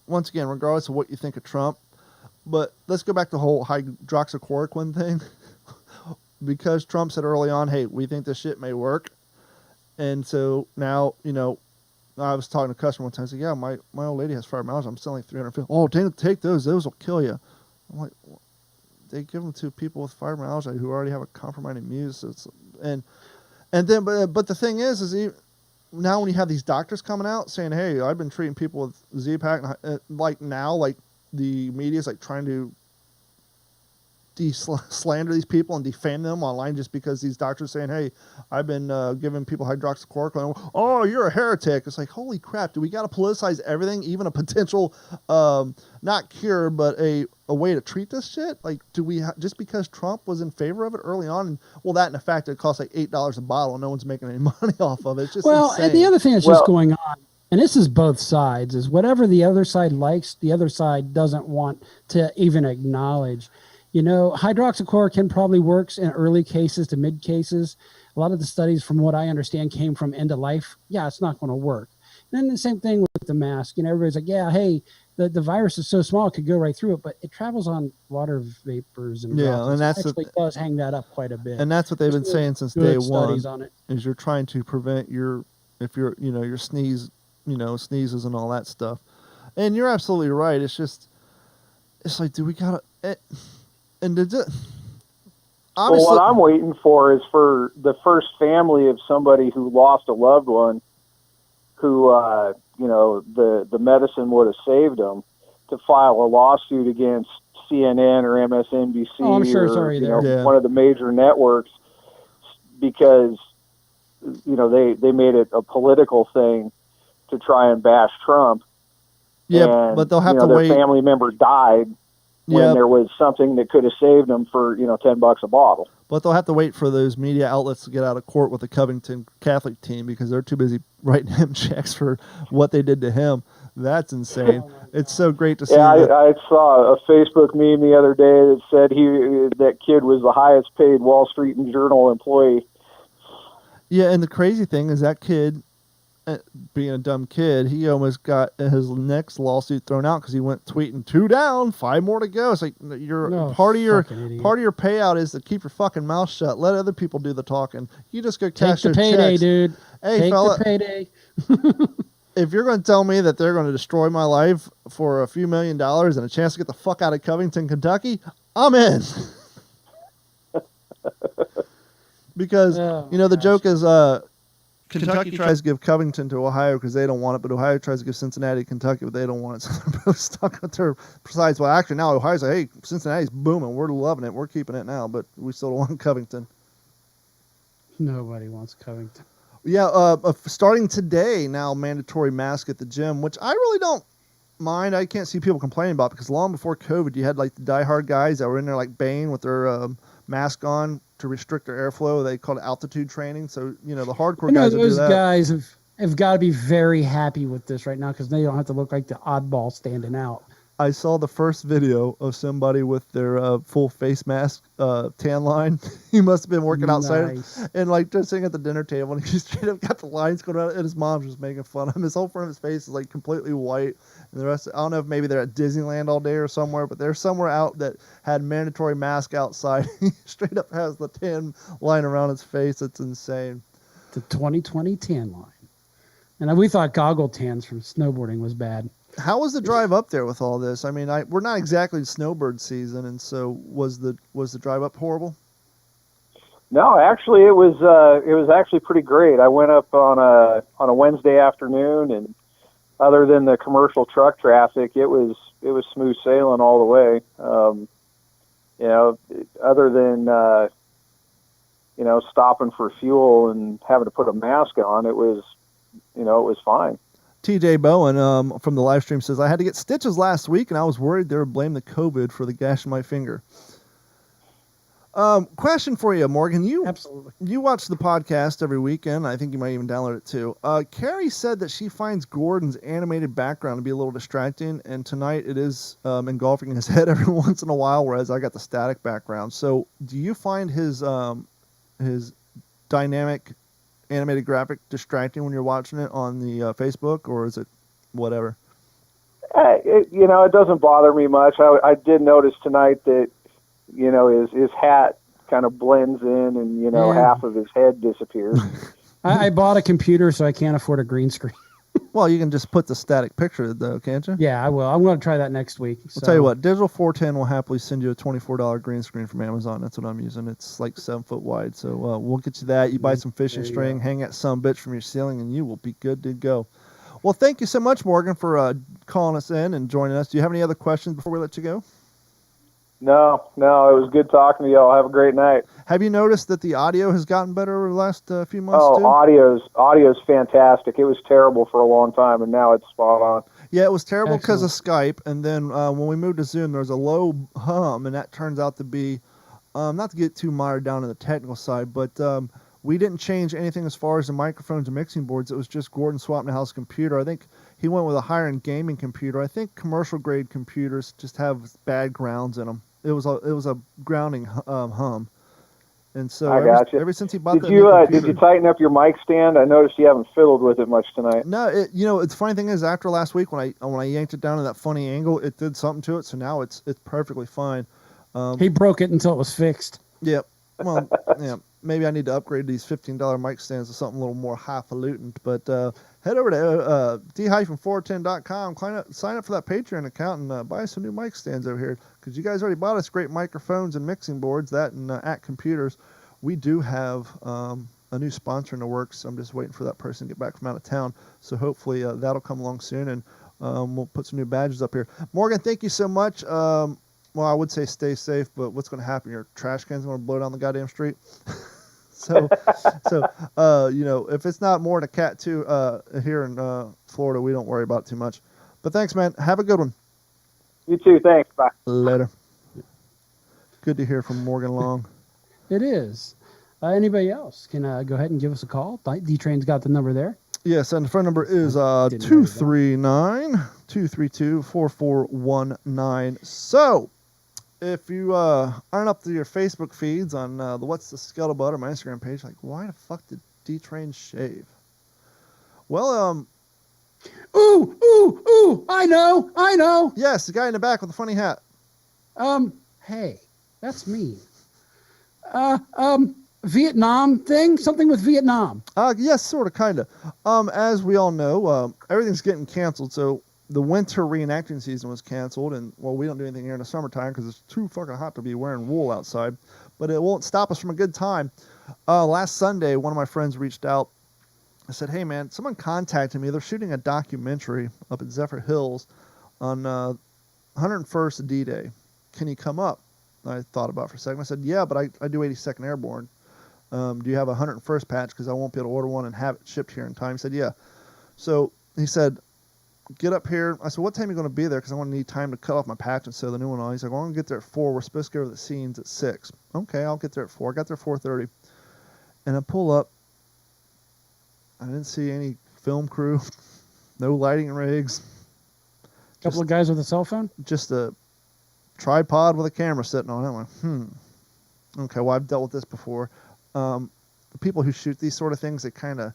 once again, regardless of what you think of Trump, but let's go back to the whole hydroxychloroquine thing. Because Trump said early on, hey, we think this shit may work. And so now, I was talking to a customer one time. I said, yeah, my old lady has fibromyalgia. I'm selling 350. Oh, take those. Those will kill you. I'm like, they give them to people with fibromyalgia who already have a compromised immune system. And then, but the thing is now when you have these doctors coming out saying, hey, I've been treating people with Z-Pak, like the media is like trying to slander these people and defame them online just because these doctors saying, hey, I've been giving people hydroxychloroquine. Oh, you're a heretic. It's like, holy crap, do we got to politicize everything, even a potential, not cure, but a way to treat this shit? Like, do we, just because Trump was in favor of it early on, and well, that in fact, it costs like $8 a bottle and no one's making any money off of it. It's just insane. and the other thing that's just going on, and this is both sides, is whatever the other side likes, the other side doesn't want to even acknowledge. Hydroxychloroquine probably works in early cases to mid cases. A lot of the studies, from what I understand, came from end of life. Yeah, it's not going to work. And then the same thing with the mask. Everybody's like, yeah, hey, the virus is so small it could go right through it, but it travels on water vapors and Yeah, droplets. and that's it actually does hang that up quite a bit. And that's what they've been There's saying since good day one. studies on it. Is you're trying to prevent your sneezes and all that stuff. And you're absolutely right. It's like, do we gotta? And Well, obviously, what I'm waiting for is for the first family of somebody who lost a loved one, who the medicine would have saved them, to file a lawsuit against CNN or MSNBC Oh, I'm sure it's or already there. Yeah. one of the major networks, because they made it a political thing to try and bash Trump. yeah, And, but they'll have to their wait. family member died when Yeah, there was something that could have saved them for $10 a bottle. but they'll have to wait for those media outlets to get out of court with the Covington Catholic team because they're too busy writing him checks for what they did to him. That's insane. It's so great to see. Yeah, that. I saw a Facebook meme the other day that said that kid was the highest paid Wall Street Journal employee. Yeah, and the crazy thing is that kid, being a dumb kid, he almost got his next lawsuit thrown out because he went tweeting 2 down, 5 more to go. It's like part of your payout is to keep your fucking mouth shut. Let other people do the talking. You just go cash Take the those payday, checks. dude. Hey, Take fella, the payday. if you're going to tell me that they're going to destroy my life for a few $1 million and a chance to get the fuck out of Covington, Kentucky, I'm in. Because the joke is Kentucky tries to give Covington to Ohio because they don't want it, but Ohio tries to give Cincinnati to Kentucky, but they don't want it. So they're both stuck with their sides. Well, actually, now Ohio's like, hey, Cincinnati's booming. We're loving it. We're keeping it now, but we still don't want Covington. Nobody wants Covington. Yeah, starting today, now mandatory mask at the gym, which I really don't mind. I can't see people complaining about because long before COVID, you had like the diehard guys that were in there like Bane with their mask on to restrict their airflow. They called it altitude training. So, the hardcore guys would do those that. guys have got to be very happy with this right now because they don't have to look like the oddball standing out. I saw the first video of somebody with their full face mask tan line. He must have been working outside Nice. and like just sitting at the dinner table, and he straight up got the lines going out, and his mom's just making fun of him. His whole front of his face is like completely white, and the rest, I don't know if maybe they're at Disneyland all day or somewhere, but they're somewhere out that had mandatory mask outside. He straight up has the tan line around his face. It's insane. The 2020 tan line. And we thought goggle tans from snowboarding was bad. How was the drive up there with all this? I mean, we're not exactly in snowbird season, and so was the drive up horrible? No, actually, it was actually pretty great. I went up on a Wednesday afternoon, and other than the commercial truck traffic, it was smooth sailing all the way. Other than stopping for fuel and having to put a mask on, it was fine. TJ Bowen from the live stream says, I had to get stitches last week, and I was worried they would blame the COVID for the gash in my finger. Question for you, Morgan. Absolutely. You watch the podcast every weekend. I think you might even download it too. Carrie said that she finds Gordon's animated background to be a little distracting, and tonight it is engulfing his head every once in a while, whereas I got the static background. So, do you find his dynamic animated graphic distracting when you're watching it on the Facebook, or is it whatever? It doesn't bother me much. I did notice tonight that, his hat kind of blends in and, Yeah. half of his head disappears. I bought a computer, so I can't afford a green screen. Well, you can just put the static picture though, can't you? Yeah, I will. I'm going to try that next week. I'll tell you what, Digital 410 will happily send you a $24 green screen from Amazon. That's what I'm using. It's like 7 foot wide. So we'll get you that. You buy some fishing There you string, go. hang that some bitch from your ceiling, and you will be good to go. Well, thank you so much, Morgan, for calling us in and joining us. Do you have any other questions before we let you go? No, it was good talking to y'all. Have a great night. Have you noticed that the audio has gotten better over the last few months, Oh, too? audio's fantastic. It was terrible for a long time, and now it's spot on. Yeah, it was terrible because of Skype, and then when we moved to Zoom, there was a low hum, and that turns out to be, not to get too mired down in the technical side, but we didn't change anything as far as the microphones and mixing boards. It was just Gordon swapping the house computer. I think he went with a higher-end gaming computer. I think commercial-grade computers just have bad grounds in them. It was a grounding hum, and so I gotcha. ever since he bought Did that new you computer, tighten up your mic stand? I noticed you haven't fiddled with it much tonight. No, it's funny thing is after last week when I yanked it down to that funny angle, it did something to it. So now it's perfectly fine. He broke it until it was fixed. Yep. Well, yeah. Maybe I need to upgrade these $15 mic stands to something a little more highfalutin. But head over to d-410.com, sign up for that Patreon account, and buy some new mic stands over here. Because you guys already bought us great microphones and mixing boards, that and at computers. We do have a new sponsor in the works. I'm just waiting for that person to get back from out of town. So hopefully that'll come along soon, and we'll put some new badges up here. Morgan, thank you so much. Well, I would say stay safe, but what's going to happen? Your trash can's going to blow down the goddamn street. so if it's not more than a cat two here in Florida, we don't worry about it too much. But thanks, man. Have a good one. You too. Thanks. Bye. Later. Good to hear from Morgan Long. It is. Anybody else can go ahead and give us a call. D-Train's got the number there. Yes, and the phone number is Didn't write it 239-232-4419. So, if you aren't up to your Facebook feeds on the What's the Scuttlebutt or my Instagram page, like, why the fuck did D-Train shave? Well, Ooh, I know. yes, the guy in the back with the funny hat. Hey, that's me. Vietnam thing? Something with Vietnam. Yes, sort of, kind of. As we all know, everything's getting canceled, so the winter reenacting season was canceled, and, well, we don't do anything here in the summertime because it's too fucking hot to be wearing wool outside, but it won't stop us from a good time. Last Sunday, one of my friends reached out. I said, hey, man, someone contacted me. They're shooting a documentary up at Zephyr Hills on 101st D-Day. Can you come up? I thought about it for a second. I said, yeah, but I do 82nd Airborne. Do you have a 101st patch? Because I won't be able to order one and have it shipped here in time. He said, yeah. So he said, get up here. I said, what time are you going to be there? Because I want to need time to cut off my patch and sew the new one on. He's like, well, I'm going to get there at 4. We're supposed to go over the scenes at 6. Okay, I'll get there at 4. I got there at 4:30. And I pull up. I didn't see any film crew. No lighting rigs. Couple of guys with a cell phone. Just a tripod with a camera sitting on it. I'm like, okay, well, I've dealt with this before. The people who shoot these sort of things, they kind of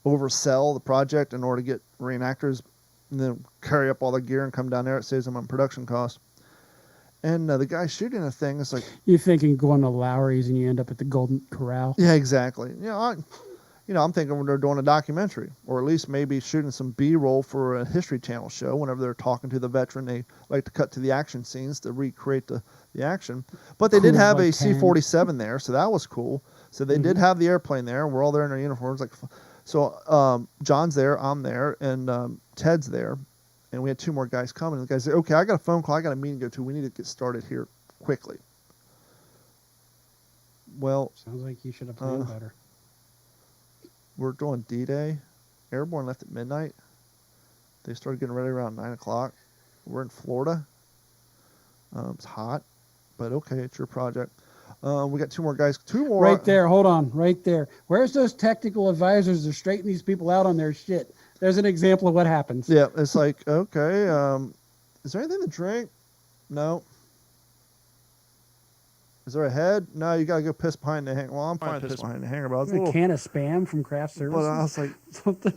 oversell the project in order to get reenactors and then carry up all the gear and come down there. It saves them on production costs. And the guy shooting the thing is like, You're thinking going to Lowry's and you end up at the Golden Corral. yeah, exactly. I'm thinking they're doing a documentary, or at least maybe shooting some B-roll for a History Channel show. Whenever they're talking to the veteran, they like to cut to the action scenes to recreate the action. But they did Cool, have a like 10. C-47 there, so that was cool. So they did have the airplane there. We're all there in our uniforms. So John's there, I'm there, and Ted's there. And we had 2 more guys coming. And the guy said, okay, I got a phone call. I got a meeting to go to. We need to get started here quickly. Well, Sounds like you should have planned better. we're doing D-Day. Airborne left at midnight. They started getting ready around 9 o'clock. We're in Florida. It's hot, but okay, it's your project. We got two more guys. Two more. Right there. Hold on. Right there. Where's those technical advisors to straighten these people out on their shit? There's an example of what happens. Yeah, it's like, okay, is there anything to drink? No. Is there a head? No, you got to go piss behind the hanger. Well, I'm fine piss behind the hanger, but I was a A little... can of Spam from craft services. But I was like, Something.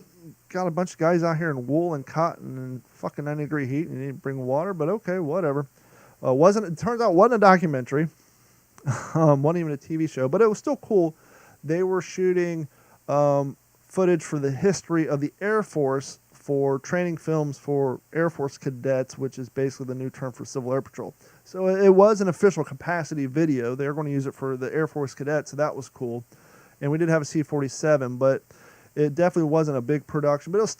got a bunch of guys out here in wool and cotton and fucking 90-degree heat, and you didn't bring water, but okay, whatever. It turns out it wasn't a documentary, wasn't even a TV show, but it was still cool. They were shooting footage for the history of the Air Force for training films for Air Force cadets, which is basically the new term for Civil Air Patrol. So it was an official capacity video. They were going to use it for the Air Force cadets, so that was cool. And we did have a C-47, but it definitely wasn't a big production. But it was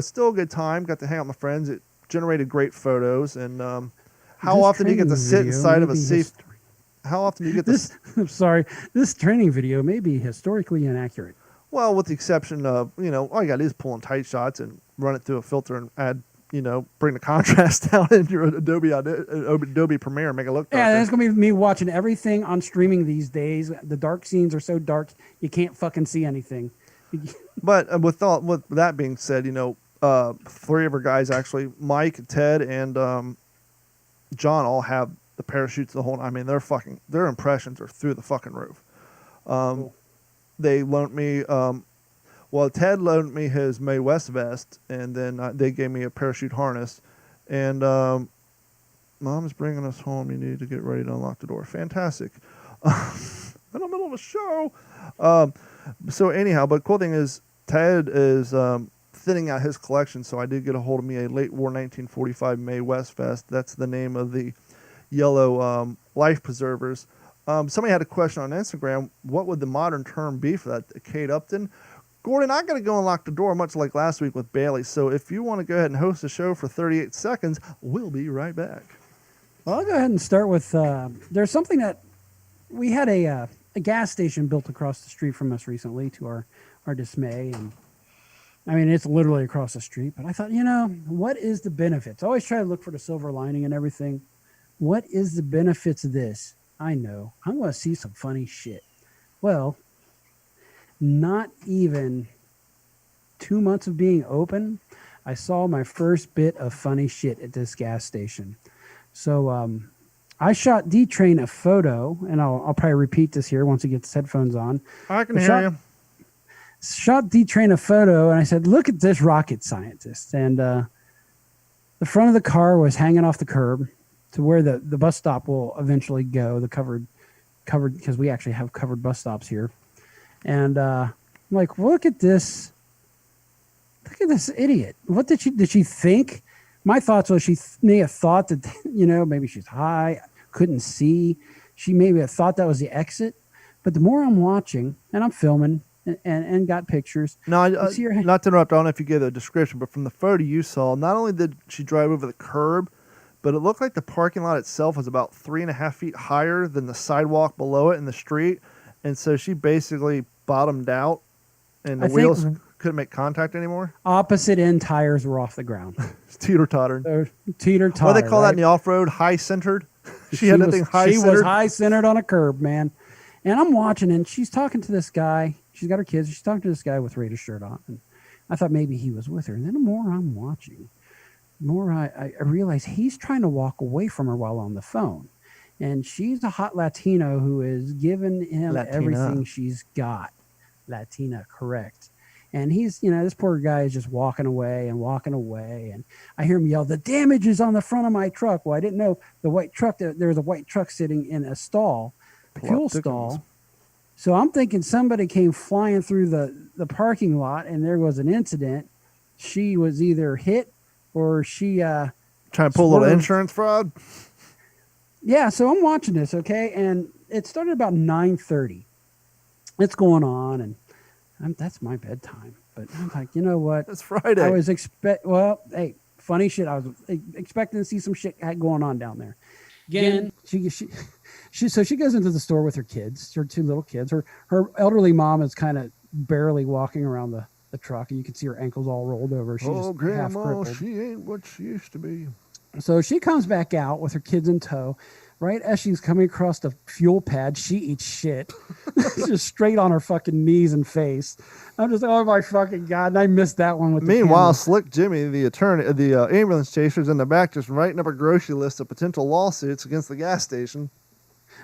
still a good time. Got to hang out with my friends. It generated great photos. And how often do you get to sit inside of a safe? How often do you get this? I'm sorry. This training video may be historically inaccurate. Well, with the exception of, all you got to do is pull in tight shots and run it through a filter and add, bring the contrast down in your Adobe Premiere and make it look darker. Yeah, that's going to be me watching everything on streaming these days. The dark scenes are so dark, you can't fucking see anything. But with that being said, three of our guys actually, Mike, Ted, and John all have the parachutes the whole. I mean, their impressions are through the fucking roof. Cool. They loaned me. Ted loaned me his Mae West vest, and then they gave me a parachute harness. And Mom's bringing us home. You need to get ready to unlock the door. Fantastic. In the middle of a show. So anyhow, but cool thing is Ted is thinning out his collection, so I did get a hold of me a late war 1945 Mae West vest. That's the name of the yellow life preservers. Somebody had a question on Instagram, what would the modern term be for that? Kate Upton? Gordon, I got to go unlock the door, much like last week with Bailey. So if you want to go ahead and host the show for 38 seconds, we'll be right back. Well, I'll go ahead and start with, there's something that we had a gas station built across the street from us recently to our dismay. And I mean, it's literally across the street, but I thought, what is the benefits? I always try to look for the silver lining and everything. What is the benefits of this? I know. I'm going to see some funny shit. Well, not even 2 months of being open, I saw my first bit of funny shit at this gas station. So I shot D-Train a photo, and I'll probably repeat this here once he gets his headphones on. I can hear you. Shot D-Train a photo, and I said, look at this rocket scientist. And the front of the car was hanging off the curb to where the bus stop will eventually go, the covered, because we actually have covered bus stops here. And I'm like, look at this idiot. What did she think? My thoughts was she may have thought that, maybe she's high, couldn't see. She maybe have thought that was the exit. But the more I'm watching, and I'm filming and got pictures. No, not to interrupt, I don't know if you gave the description, but from the photo you saw, not only did she drive over the curb, but it looked like the parking lot itself was about 3.5 feet higher than the sidewalk below it in the street. And so she basically bottomed out, and the wheels couldn't make contact anymore. Opposite end tires were off the ground. Teeter-tottering. So, teeter-totter. What do they call that in the off-road? High-centered? She had that thing high-centered? She was high-centered on a curb, man. And I'm watching, and she's talking to this guy. She's got her kids. She's talking to this guy with Raider shirt on. And I thought maybe he was with her. And then the more I'm watching, the more I realize he's trying to walk away from her while on the phone. And she's a hot Latino who is giving him everything she's got. Latina, correct. And he's, this poor guy is just walking away. And I hear him yell, the damage is on the front of my truck. Well, I didn't know the white truck, there was a white truck sitting in a stall, fuel stall. So I'm thinking somebody came flying through the parking lot and there was an incident. She was either hit or she trying to pull a little insurance fraud. Yeah, so I'm watching this, okay, and it started about 9:30. It's going on, and that's my bedtime. But I'm like, you know what? It's Friday. I was hey, funny shit. I was expecting to see some shit going on down there. Again, so she goes into the store with her kids, her two little kids. Her elderly mom is kind of barely walking around the truck, and you can see her ankles all rolled over. She's half Grandma, crippled. she ain't what she used to be. So she comes back out with her kids in tow. right as she's coming across the fuel pad, she eats shit just straight on her fucking knees and face. I'm just like, oh my fucking God. And I missed that one with the Meanwhile, camera. Slick Jimmy, the attorney, the ambulance chaser's in the back just writing up a grocery list of potential lawsuits against the gas station.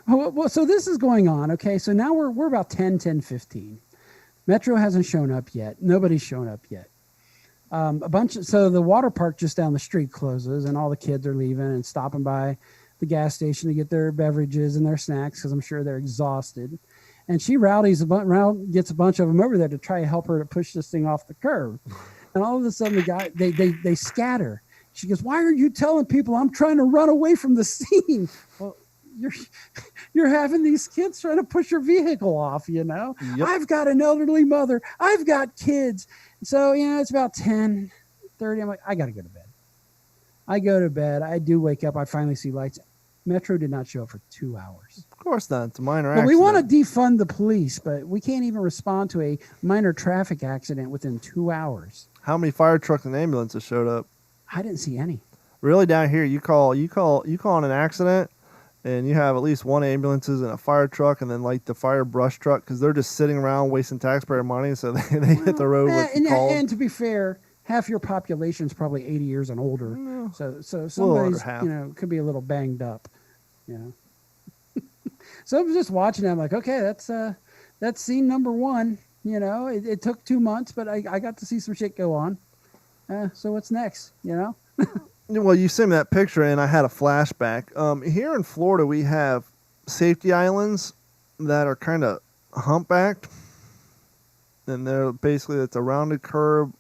Well, so this is going on. Okay. So now we're about 10:15. Metro hasn't shown up yet. Nobody's shown up yet. So the water park just down the street closes and all the kids are leaving and stopping by the gas station to get their beverages and their snacks because I'm sure they're exhausted. And she gets a bunch of them over there to try to help her to push this thing off the curb. And all of a sudden, the guy they scatter. She goes, "Why are you telling people I'm trying to run away from the scene?" Well, you're having these kids trying to push your vehicle off. You know, Yep. I've got an elderly mother. I've got kids. So it's about 10:30. I'm like, I got to go to bed. I go to bed. I do wake up. I finally see lights. Metro did not show up for 2 hours. Of course not. It's a minor But accident. we want to defund the police, but we can't even respond to a minor traffic accident within 2 hours. How many fire trucks and ambulances showed up? I didn't see any. Really, down here, you call an accident, and you have at least one ambulances and a fire truck, and then like the fire brush truck, because they're just sitting around wasting taxpayer money, so they hit the road with and, calls. and to be fair, half your population is probably 80 years and older. So under somebody's half. could be a little banged up. So I was just watching it. I'm like, okay, that's scene number one. It took 2 months, but I got to see some shit go on. So what's next? Well, you sent me that picture, and I had a flashback. Here in Florida, we have safety islands that are kind of humpbacked, and they're basically it's a rounded curb,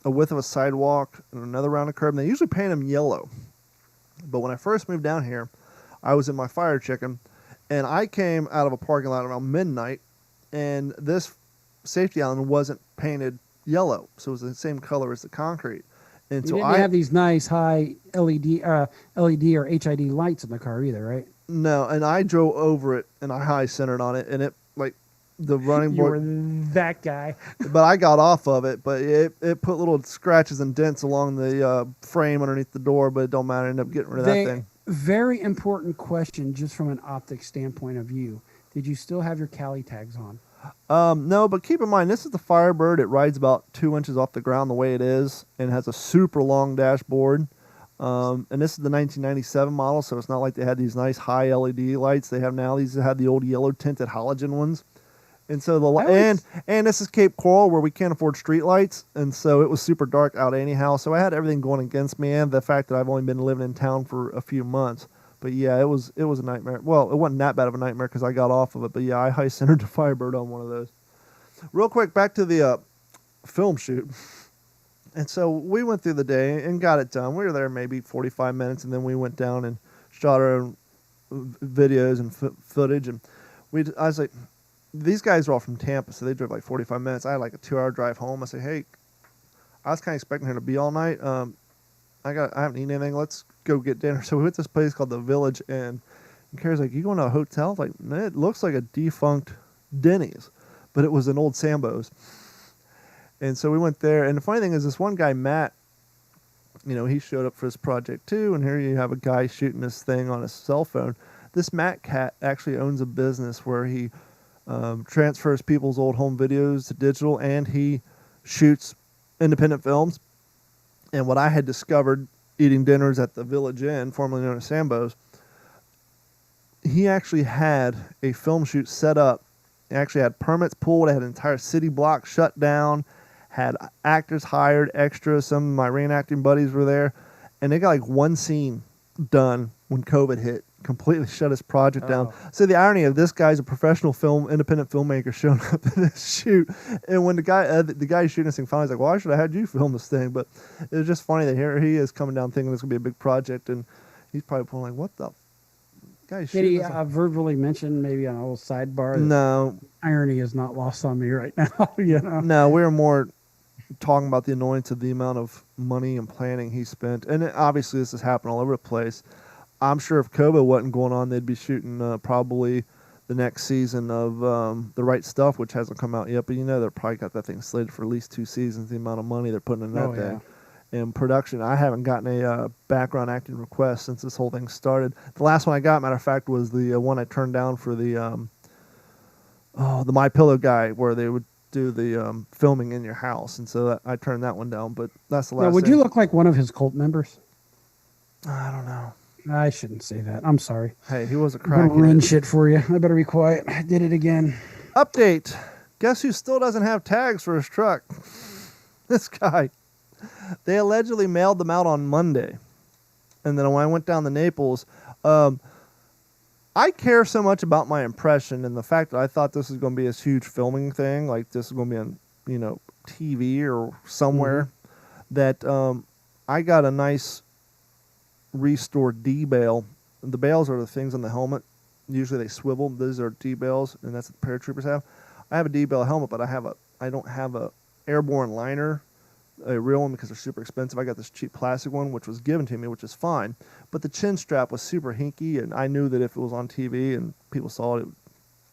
a width of a sidewalk, and another rounded curb. And they usually paint them yellow. But when I first moved down here, I was in my fire chicken, and I came out of a parking lot around midnight, and this safety island wasn't painted yellow, so it was the same color as the concrete. And You so didn't have these nice high LED or HID lights in the car either, right? No, and I drove over it, and I high centered on it, and it like the running You were board. that guy. But I got off of it, but it put little scratches and dents along the frame underneath the door, but it don't matter. I ended up getting rid of that thing. Very important question, just from an optic standpoint of view. Did you still have your Cali tags on? No, but keep in mind, this is the Firebird. It rides about 2 inches off the ground the way it is, and has a super long dashboard. And this is the 1997 model, so it's not like they had these nice high LED lights they have now. These had the old yellow tinted halogen ones. And so and this is Cape Coral, where we can't afford street lights, and so it was super dark out anyhow. So I had everything going against me, and the fact that I've only been living in town for a few months. But yeah, it was a nightmare. Well, it wasn't that bad of a nightmare because I got off of it. But yeah, I high centered the Firebird on one of those. Real quick, back to the film shoot. And so we went through the day and got it done. We were there maybe 45 minutes, and then we went down and shot our own videos and footage. And I was like, these guys are all from Tampa, so they drove like 45 minutes. I had like a 2-hour drive home. I said, hey, I was kind of expecting her to be all night. I haven't eaten anything. Let's go get dinner. So we went to this place called the Village Inn. And Carrie's like, you going to a hotel? Like, it looks like a defunct Denny's, but it was an old Sambo's. And so we went there. And the funny thing is, this one guy, Matt, he showed up for this project too. And here you have a guy shooting this thing on his cell phone. This Matt Cat actually owns a business where he transfers people's old home videos to digital, and he shoots independent films. And what I had discovered eating dinners at the Village Inn, formerly known as Sambo's, he actually had a film shoot set up. He actually had permits pulled, had an entire city block shut down, had actors hired, extras. Some of my reenacting buddies were there, and they got like one scene done when COVID hit. Completely shut his project down. So the irony of this guy's a professional independent filmmaker showing up in this shoot, and when the guy shooting this thing finally was like, "Well, I should have had you film this thing," but it was just funny that here he is coming down thinking this gonna be a big project, and he's probably pulling like, "What the guy?" Did he verbally mention maybe on a little sidebar? That No, irony is not lost on me right now. no, we were more talking about the annoyance of the amount of money and planning he spent, and obviously this has happened all over the place. I'm sure if COVID wasn't going on, they'd be shooting probably the next season of The Right Stuff, which hasn't come out yet. But they've probably got that thing slated for at least 2 seasons, the amount of money they're putting in that thing. in production. I haven't gotten a background acting request since this whole thing started. The last one I got, matter of fact, was the one I turned down for the My Pillow guy, where they would do the filming in your house, and so I turned that one down. But that's the last. Now, would thing. you look like one of his cult members? I don't know. I shouldn't say that. I'm sorry. Hey, he was a I'm gonna crackhead. ruin shit for you. I better be quiet. I did it again. Update. Guess who still doesn't have tags for his truck? This guy. They allegedly mailed them out on Monday. And then when I went down to Naples, I care so much about my impression and the fact that I thought this was going to be this huge filming thing, like this is going to be on, TV or somewhere, that I got a nice restored D-bail. The bails are the things on the helmet. Usually they swivel. Those are D-bails, and that's what the paratroopers have. I have a D-bail helmet, but I don't have a airborne liner, a real one, because they're super expensive. I got this cheap plastic one, which was given to me, which is fine. But the chin strap was super hinky, and I knew that if it was on TV and people saw it,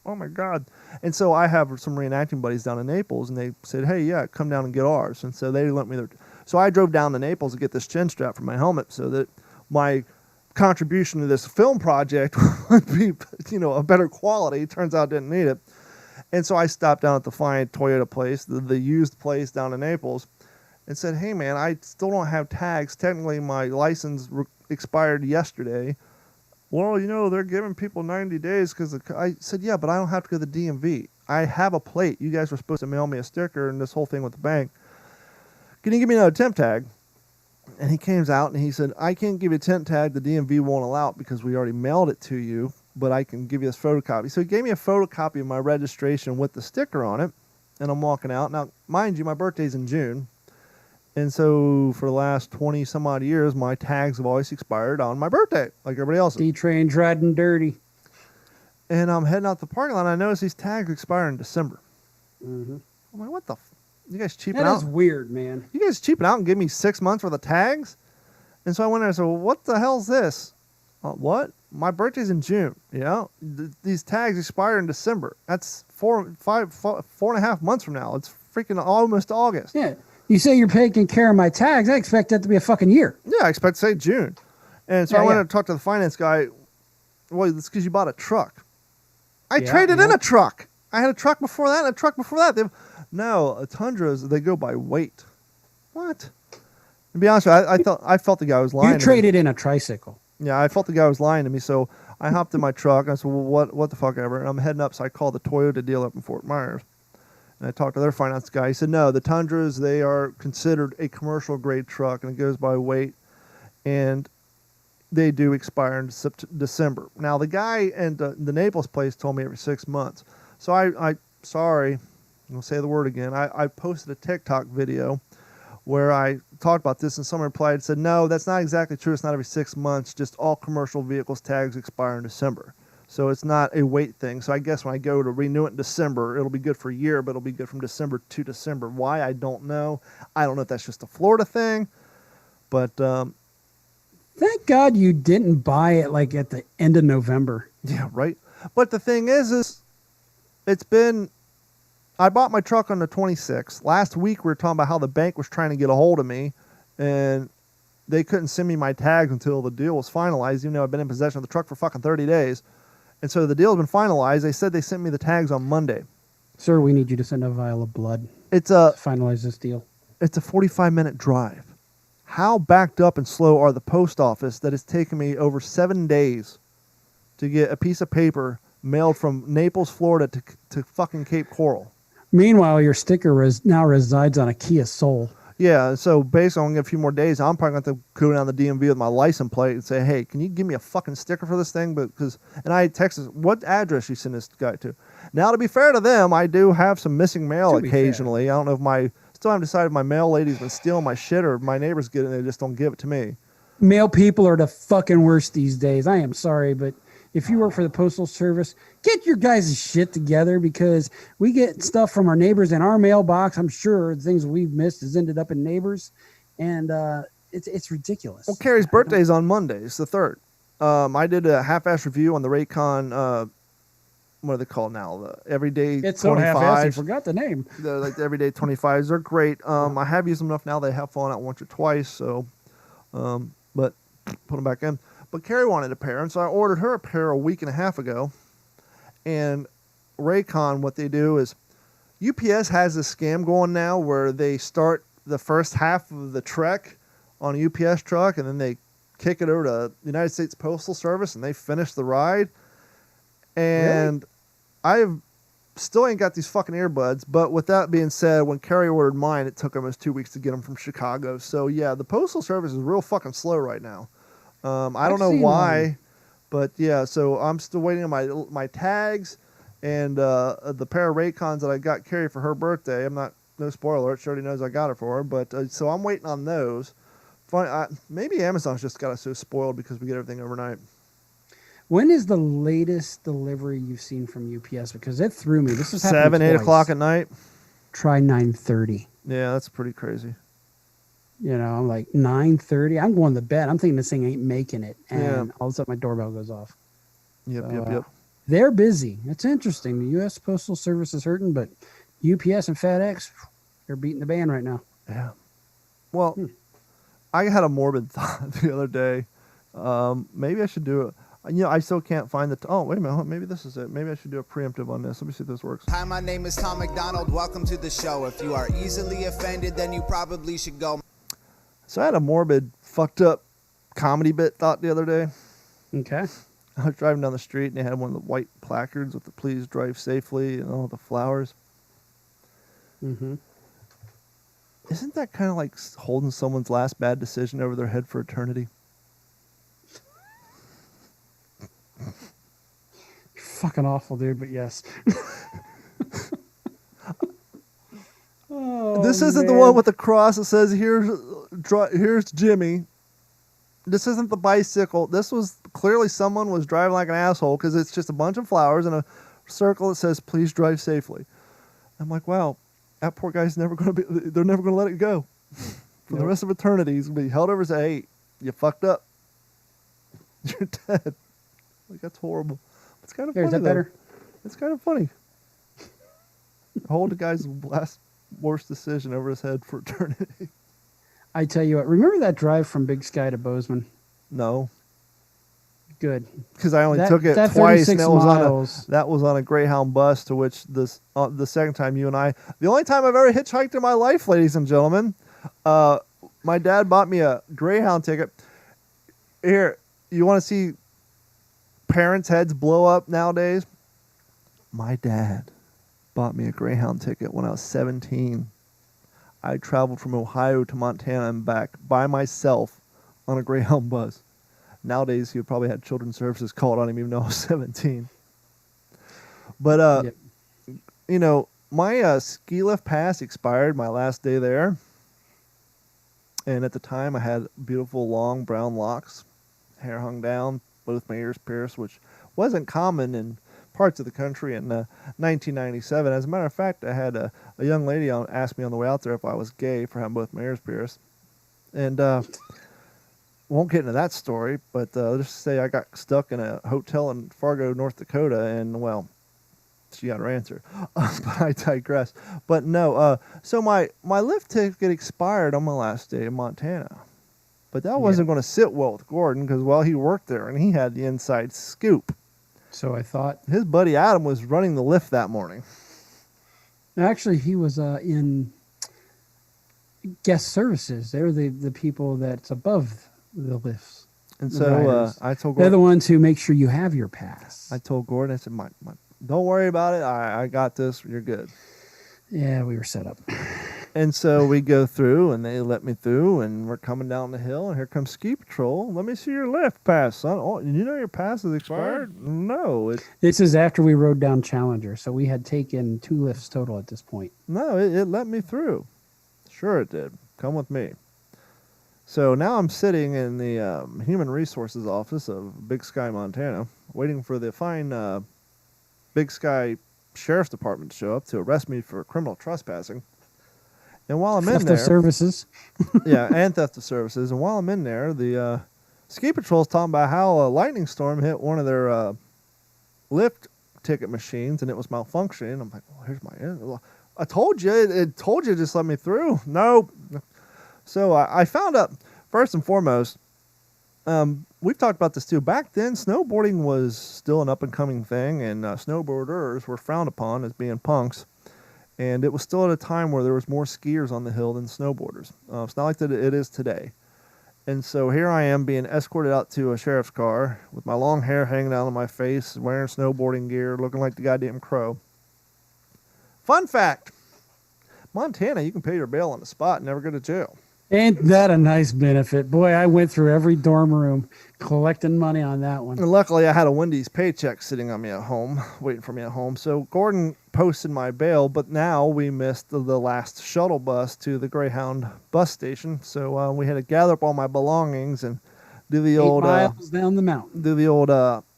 oh my God. And so I have some reenacting buddies down in Naples, and they said, hey, yeah, come down and get ours. And so they lent me their... So I drove down to Naples to get this chin strap for my helmet so that my contribution to this film project would be, a better quality. Turns out I didn't need it. And so I stopped down at the fine Toyota place, the used place down in Naples, and said, hey, man, I still don't have tags. Technically, my license expired yesterday. Well, they're giving people 90 days because I said, yeah, but I don't have to go to the DMV. I have a plate. You guys were supposed to mail me a sticker and this whole thing with the bank. Can you give me another temp tag? And he came out and he said, I can't give you a temp tag. The DMV won't allow it because we already mailed it to you, but I can give you this photocopy. So he gave me a photocopy of my registration with the sticker on it, and I'm walking out. Now, mind you, my birthday's in June, and so for the last 20 some odd years, my tags have always expired on my birthday, like everybody else's. D-Train's riding dirty. And I'm heading out the parking lot, and I notice these tags expire in December. Mm-hmm. I'm like, what the you guys cheaping That out? is weird, man. You guys cheaping out and give me 6 months worth of tags? And so I went there and said, well, what the hell's this? What? My birthday's in June. These tags expire in December. That's 4.5 months from now. It's freaking almost August. Yeah. You say you're taking care of my tags. I expect that to be a fucking year. Yeah, I expect to say June. And so I went and talked to the finance guy. Well, it's because you bought a truck. I traded in a truck. I had a truck before that and a truck before that. No, Tundras, they go by weight. What? To be honest with you, I felt the guy was lying. You traded in a tricycle. Yeah, I felt the guy was lying to me, so I hopped in my truck. And I said, well, what the fuck ever? And I'm heading up, so I called the Toyota dealer up in Fort Myers. And I talked to their finance guy. He said, no, the Tundras, they are considered a commercial-grade truck, and it goes by weight. And they do expire in December. Now, the guy in the Naples place told me every 6 months. So sorry, I'll say the word again. I posted a TikTok video where I talked about this, and someone replied and said, no, that's not exactly true. It's not every 6 months. Just all commercial vehicles tags expire in December. So it's not a weight thing. So I guess when I go to renew it in December, it'll be good for a year, but it'll be good from December to December. Why? I don't know. I don't know if that's just a Florida thing, but Thank God you didn't buy it like at the end of November. yeah, right. But the thing is I bought my truck on the 26th. Last week we were talking about how the bank was trying to get a hold of me, and they couldn't send me my tags until the deal was finalized, even though I've been in possession of the truck for fucking 30 days. And so the deal's been finalized. They said they sent me the tags on Monday. Sir, we need you to send a vial of blood It's to a finalize this deal. 45-minute drive. How backed up and slow are the post office that it's taken me over 7 days to get a piece of paper mailed from Naples, Florida to fucking Cape Coral? Meanwhile, your sticker now resides on a Kia Soul. Yeah, so basically I'm going to get a few more days. I'm probably going to go down to the DMV with my license plate and say, hey, can you give me a fucking sticker for this thing? And I texted, what address you send this guy to? Now, to be fair to them, I do have some missing mail occasionally. I don't know if still haven't decided if my mail lady's been stealing my shit or my neighbors get it and they just don't give it to me. Mail people are the fucking worst these days. I am sorry, but if you work for the Postal Service, get your guys' shit together, because we get stuff from our neighbors in our mailbox. I'm sure the things we've missed has ended up in neighbors, and it's ridiculous. Well, Carrie's birthday is on Monday. It's the 3rd. I did a half-ass review on the Raycon what are they called now? The everyday It's so half-assed, I 25s. forgot the name. They're like the everyday 25s. They're great. I have used them enough now. They have fallen out once or twice. So, but put them back in. But Carrie wanted a pair, and so I ordered her a pair a week and a half ago. And Raycon, what they do is UPS has this scam going now where they start the first half of the trek on a UPS truck, and then they kick it over to the United States Postal Service, and they finish the ride. And I've still ain't got these fucking earbuds, but with that being said, when Carrie ordered mine, it took almost 2 weeks to get them from Chicago. So yeah, the Postal Service is real fucking slow right now. I don't know why, but yeah, so I'm still waiting on my tags and the pair of Raycons that I got Carrie for her birthday. No spoiler alert, she already knows I got it for her, but so I'm waiting on those. Maybe Amazon's just got us so spoiled because we get everything overnight. When is the latest delivery you've seen from UPS? Because it threw me. This is 7, 8 o'clock at night. Try 9:30. Yeah, that's pretty crazy. You know, I'm like 9:30. I'm going to bed. I'm thinking this thing ain't making it, and Yeah. all of a sudden my doorbell goes off. Yep, So, yep. They're busy. It's interesting. The U.S. Postal Service is hurting, but UPS and FedEx, they're beating the band right now. Yeah. Well, I had a morbid thought the other day. Maybe I should do it. I still can't find the. Oh, wait a minute. Maybe this is it. Maybe I should do a preemptive on this. Let me see if this works. Hi, my name is Tom McDonald. Welcome to the show. If you are easily offended, then you probably should go. So I had a morbid, fucked up comedy bit thought the other day. Okay. I was driving down the street and they had one of the white placards with the "Please drive safely" and all the flowers. Mm-hmm. Isn't that kind of like holding someone's last bad decision over their head for eternity? Fucking awful, dude, but yes. Oh, This isn't the man. one with the cross that says here's Jimmy. This isn't the bicycle. This was clearly someone was driving like an asshole because it's just a bunch of flowers and a circle that says "Please drive safely." I'm like, wow, that poor guy's never gonna be. They're never gonna let it go for the rest of eternity. He's gonna be held over and say, "Hey, you fucked up. You're dead." Like that's horrible. It's kind of Here, funny. is that though. better? It's kind of funny. Hold the guy's last worst decision over his head for eternity. I tell you what, remember that drive from Big Sky to Bozeman? No, Good. because I only That- took it that twice, 36 and miles. that was on a Greyhound bus. To which the second time you and I, the only time I've ever hitchhiked in my life, ladies and gentlemen, my dad bought me a Greyhound ticket. Here, you want to see parents' heads blow up nowadays? My dad bought me a Greyhound ticket when I was 17. I traveled from Ohio to Montana and back by myself on a Greyhound bus. Nowadays, he would probably have children's services called on him even though I was 17. But, Yep. you know, my ski lift pass expired my last day there. And at the time, I had beautiful long brown locks, hair hung down, both my ears pierced, which wasn't common in parts of the country in 1997. As a matter of fact, I had a young lady ask me on the way out there if I was gay for having both my ears pierced. And won't get into that story, but let's just say I got stuck in a hotel in Fargo, North Dakota, and, well, she got her answer. But I digress. But no, so my lift ticket expired on my last day in Montana. But that wasn't going to sit well with Gordon because, well, he worked there and he had the inside scoop. So I thought, His buddy Adam was running the lift that morning. actually, he was in guest services. They're the people that's above the lifts. And The so riders. I told They're Gordon, the ones who make sure you have your pass. I said, don't worry about it. I got this. You're good. Yeah, we were set up. And so we go through, and they let me through, and we're coming down the hill, and here comes Ski Patrol. Let me see your lift pass, son. Oh, you know your pass is expired? No, This is after we rode down Challenger, so we had taken 2 lifts total at this point. it let me through. Sure it did. Come with me. So now I'm sitting in the Human Resources office of Big Sky, Montana, waiting for the fine Big Sky Sheriff's Department to show up to arrest me for criminal trespassing. And while I'm in Theft there, of services. yeah, and theft of services. And while I'm in there, the Ski Patrol's talking about how a lightning storm hit one of their lift ticket machines, and it was malfunctioning. I'm like, well, here's my. I told you, it told you, just let me through. No. So I found out, first and foremost, we've talked about this too. Back then, snowboarding was still an up-and-coming thing, and snowboarders were frowned upon as being punks. And it was still at a time where there was more skiers on the hill than snowboarders. It's not like that it is today. And so here I am being escorted out to a sheriff's car with my long hair hanging out on my face, wearing snowboarding gear, looking like the goddamn crow. Fun fact, Montana, you can pay your bail on the spot and never go to jail. Ain't that a nice benefit? Boy, I went through every dorm room collecting money on that one. And luckily, I had a Wendy's paycheck sitting on me at home, waiting for me at home. So Gordon posted my bail, but now we missed the last shuttle bus to the Greyhound bus station. So we had to gather up all my belongings and do the 8 old miles down the mountain. do the old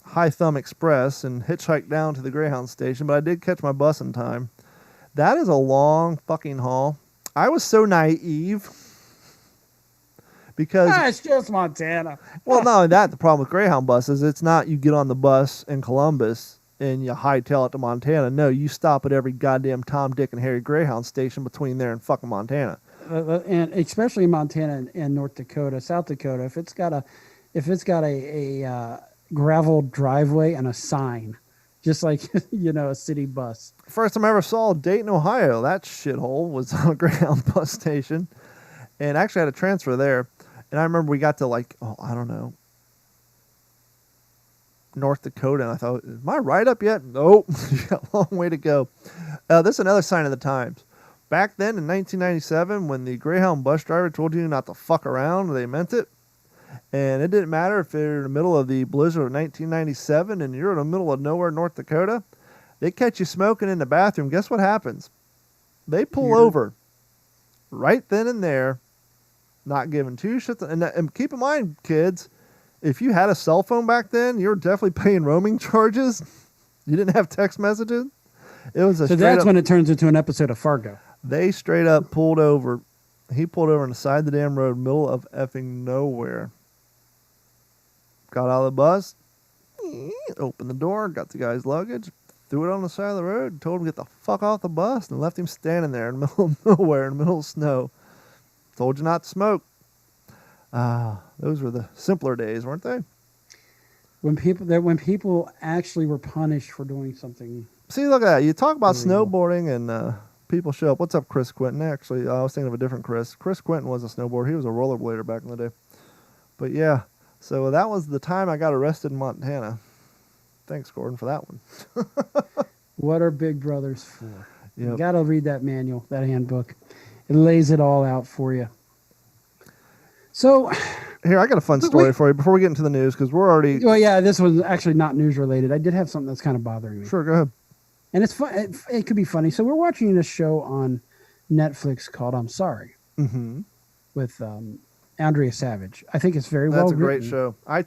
High Thumb Express and hitchhike down to the Greyhound station. But I did catch my bus in time. That is a long fucking haul. I was so naive. Because it's just Montana. well, not only that, the problem with Greyhound buses, it's not you get on the bus in Columbus and you hightail it to Montana. No, you stop at every goddamn Tom, Dick, and Harry Greyhound station between there and fucking Montana. And especially in Montana and North Dakota, South Dakota, if it's got a gravel driveway and a sign, just like a city bus. First time I ever saw Dayton, Ohio, that shithole was on a Greyhound bus station, and actually had a transfer there. And I remember we got to North Dakota, and I thought, am I right up yet? Nope, you got a long way to go. This is another sign of the times. Back then in 1997, when the Greyhound bus driver told you not to fuck around, they meant it. And it didn't matter if you're in the middle of the blizzard of 1997 and you're in the middle of nowhere, North Dakota. They catch you smoking in the bathroom. Guess what happens? They pull over right then and there. Not giving two shits. And keep in mind, kids, if you had a cell phone back then, you were definitely paying roaming charges. You didn't have text messages. It was a so that's when it turns into an episode of Fargo. They straight up pulled over. He pulled over on the side of the damn road, middle of effing nowhere. Got out of the bus, opened the door, got the guy's luggage, threw it on the side of the road, told him to get the fuck off the bus, and left him standing there in the middle of nowhere, in the middle of snow. Told you not to smoke. Those were the simpler days, weren't they? When people actually were punished for doing something. See, look at that. You talk about snowboarding and people show up. What's up, Chris Quinton? Actually, I was thinking of a different Chris. Chris Quinton was a snowboarder. He was a rollerblader back in the day. But yeah, so that was the time I got arrested in Montana. Thanks, Gordon, for that one. What are big brothers for? Yep. You got to read that manual, that handbook. It lays it all out for you. So, here, I got a fun story for you before we get into the news, because we're already... Well, yeah, this was actually not news-related. I did have something that's kind of bothering me. Sure, go ahead. And it's fun. It could be funny. So we're watching this show on Netflix called I'm Sorry with Andrea Savage. I think it's very well That's a written. great show. I'm